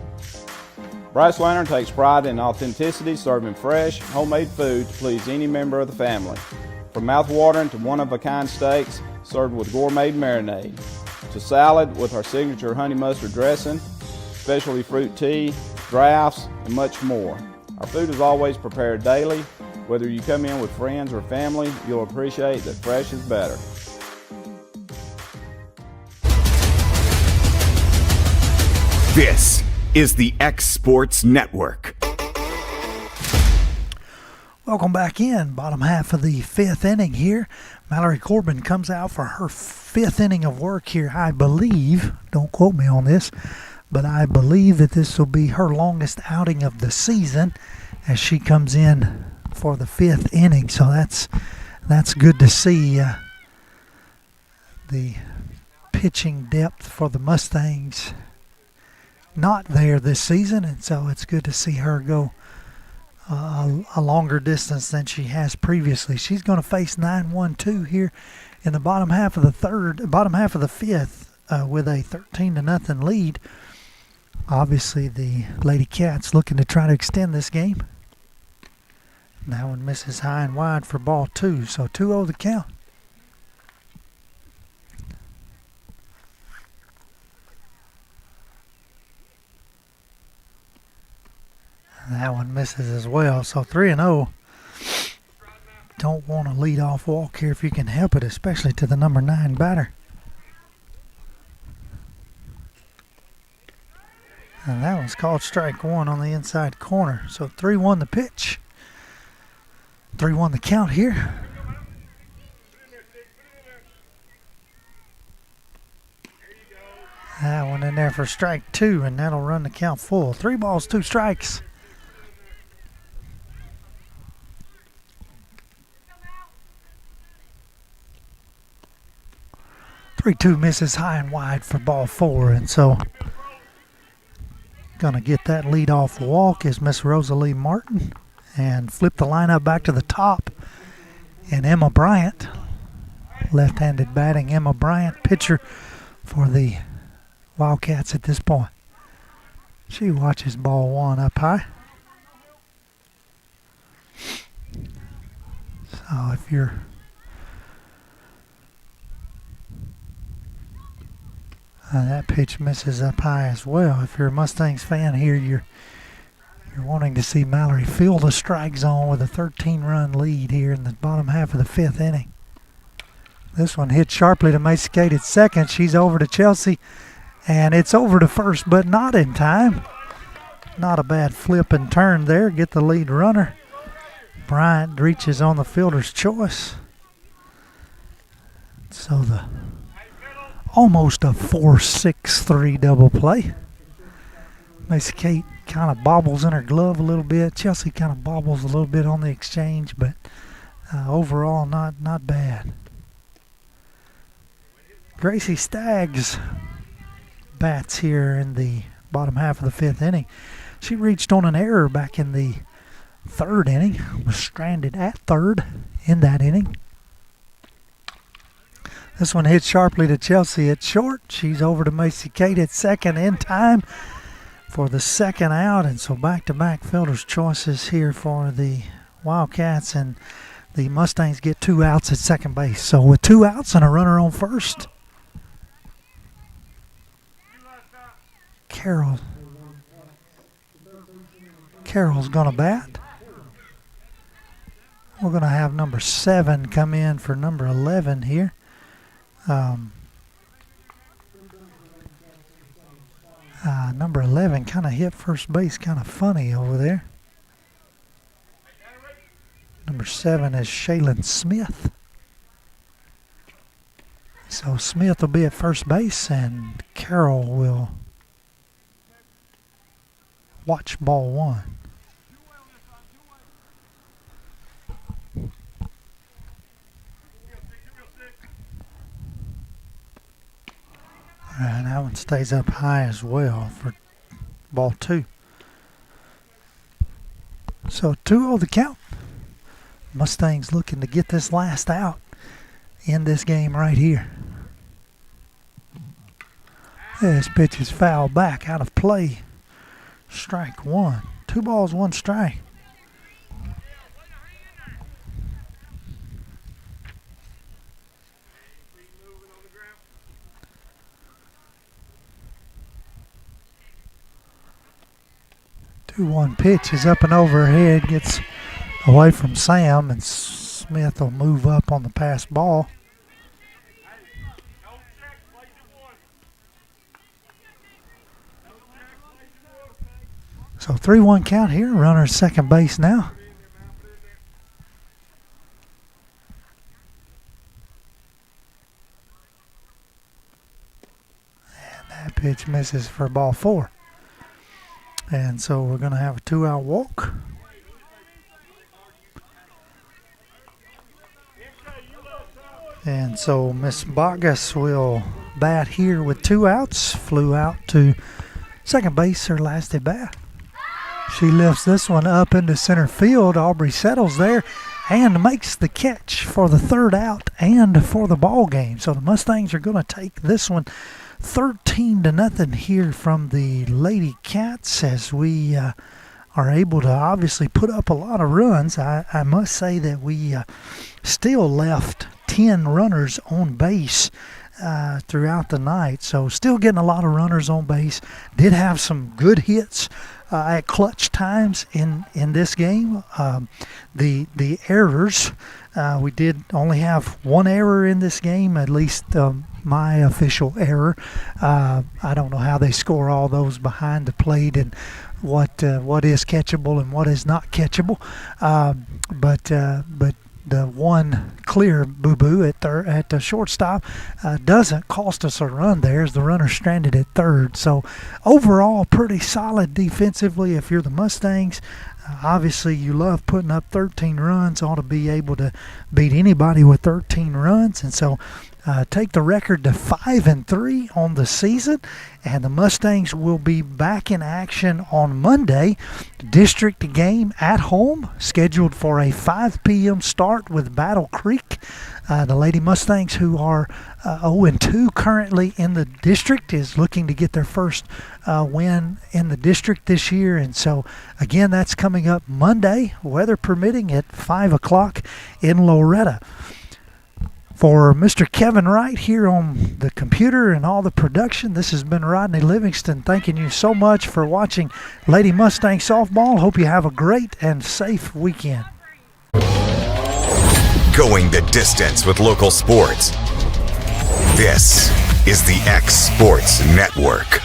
Brass Lantern takes pride in authenticity, serving fresh, homemade food to please any member of the family. From mouth-watering to one-of-a-kind steaks served with gourmet marinade, to salad with our signature honey mustard dressing, specialty fruit tea, drafts, and much more. Our food is always prepared daily. Whether you come in with friends or family, you'll appreciate that fresh is better. This is the X Sports Network. Welcome back in. Bottom half of the 5th inning here. Mallory Corbin comes out for her 5th inning of work here, I believe. Don't quote me on this, but I believe that this will be her longest outing of the season as she comes in for the 5th inning. So that's good to see. The pitching depth for the Mustangs not there this season, and so it's good to see her go a longer distance than she has previously. She's going to face 9-1-2 here in the bottom half of the 5th with a 13-0 lead. Obviously, the Lady Cats looking to try to extend this game. That one misses high and wide for ball 2, so 2-0 the count. That one misses as well, so 3-0. Don't want to lead off walk here if you can help it, especially to the number 9 batter. And that one's called strike 1 on the inside corner. So 3-1 the pitch. 3-1 the count here. That one in there for strike 2, and that'll run the count full. 3 balls, 2 strikes. Three-two misses high and wide for ball 4, and so gonna get that leadoff walk is Miss Rosalie Martin, and flip the lineup back to the top. And Emma Bryant, left-handed batting Emma Bryant, pitcher for the Wildcats at this point. She watches ball 1 up high. So if you're That pitch misses up high as well. If you're a Mustangs fan here, you're wanting to see Mallory fill the strike zone with a 13-run lead here in the bottom half of the 5th inning. This one hit sharply to Macy Kate at second. She's over to Chelsea, and it's over to first, but not in time. Not a bad flip and turn there. Get the lead runner. Bryant reaches on the fielder's choice. So the almost a 4-6-3 double play. Macy Kate kind of bobbles in her glove a little bit. Chelsea kind of bobbles a little bit on the exchange, but overall not bad. Gracie Staggs bats here in the bottom half of the 5th inning. She reached on an error back in the 3rd inning, was stranded at third in that inning. This one hit sharply to Chelsea at short. She's over to Macy Kate at second in time for the second out, and so back-to-back fielder's choices here for the Wildcats, and the Mustangs get 2 outs at second base. So with 2 outs and a runner on first, Carroll's going to bat. We're going to have number 7 come in for number 11 here. Number 11 kind of hit first base kind of funny over there. Number 7 is Shaylin Smith. So Smith will be at first base, and Carroll will watch ball 1. And that one stays up high as well for ball 2. So 2-0 the count. Mustangs looking to get this last out in this game right here. This pitch is fouled back, out of play. Strike 1. 2 balls, 1 strike. One pitch is up and overhead, gets away from Sam, and Smith will move up on the pass ball. So 3-1 count here. Runner at second base now. And that pitch misses for ball 4. And so we're going to have a 2-out walk. And so Miss Bogus will bat here with 2 outs. Flew out to second base her last at bat. She lifts this one up into center field. Aubrey settles there and makes the catch for the 3rd out and for the ball game. So the Mustangs are going to take this one 13-0 here from the Lady Cats, as we are able to obviously put up a lot of runs. I must say that we still left 10 runners on base throughout the night, so still getting a lot of runners on base. Did have some good hits at clutch times in this game. The errors, we did only have 1 error in this game, at least my official error. I don't know how they score all those behind the plate and what is catchable and what is not catchable. But the one clear boo-boo at the shortstop doesn't cost us a run there, as the runner stranded at third. So overall, pretty solid defensively if you're the Mustangs. Obviously, you love putting up 13 runs. Ought to be able to beat anybody with 13 runs. And so take the record to 5-3 on the season, and the Mustangs will be back in action on Monday. District game at home, scheduled for a 5 p.m. start with Battle Creek. The Lady Mustangs, who are 0-2 currently in the district, is looking to get their first win in the district this year. And so, again, that's coming up Monday, weather permitting, at 5 o'clock in Loretto. For Mr. Kevin Wright here on the computer and all the production, this has been Rodney Livingston thanking you so much for watching Lady Mustang Softball. Hope you have a great and safe weekend. Going the distance with local sports. This is the X Sports Network.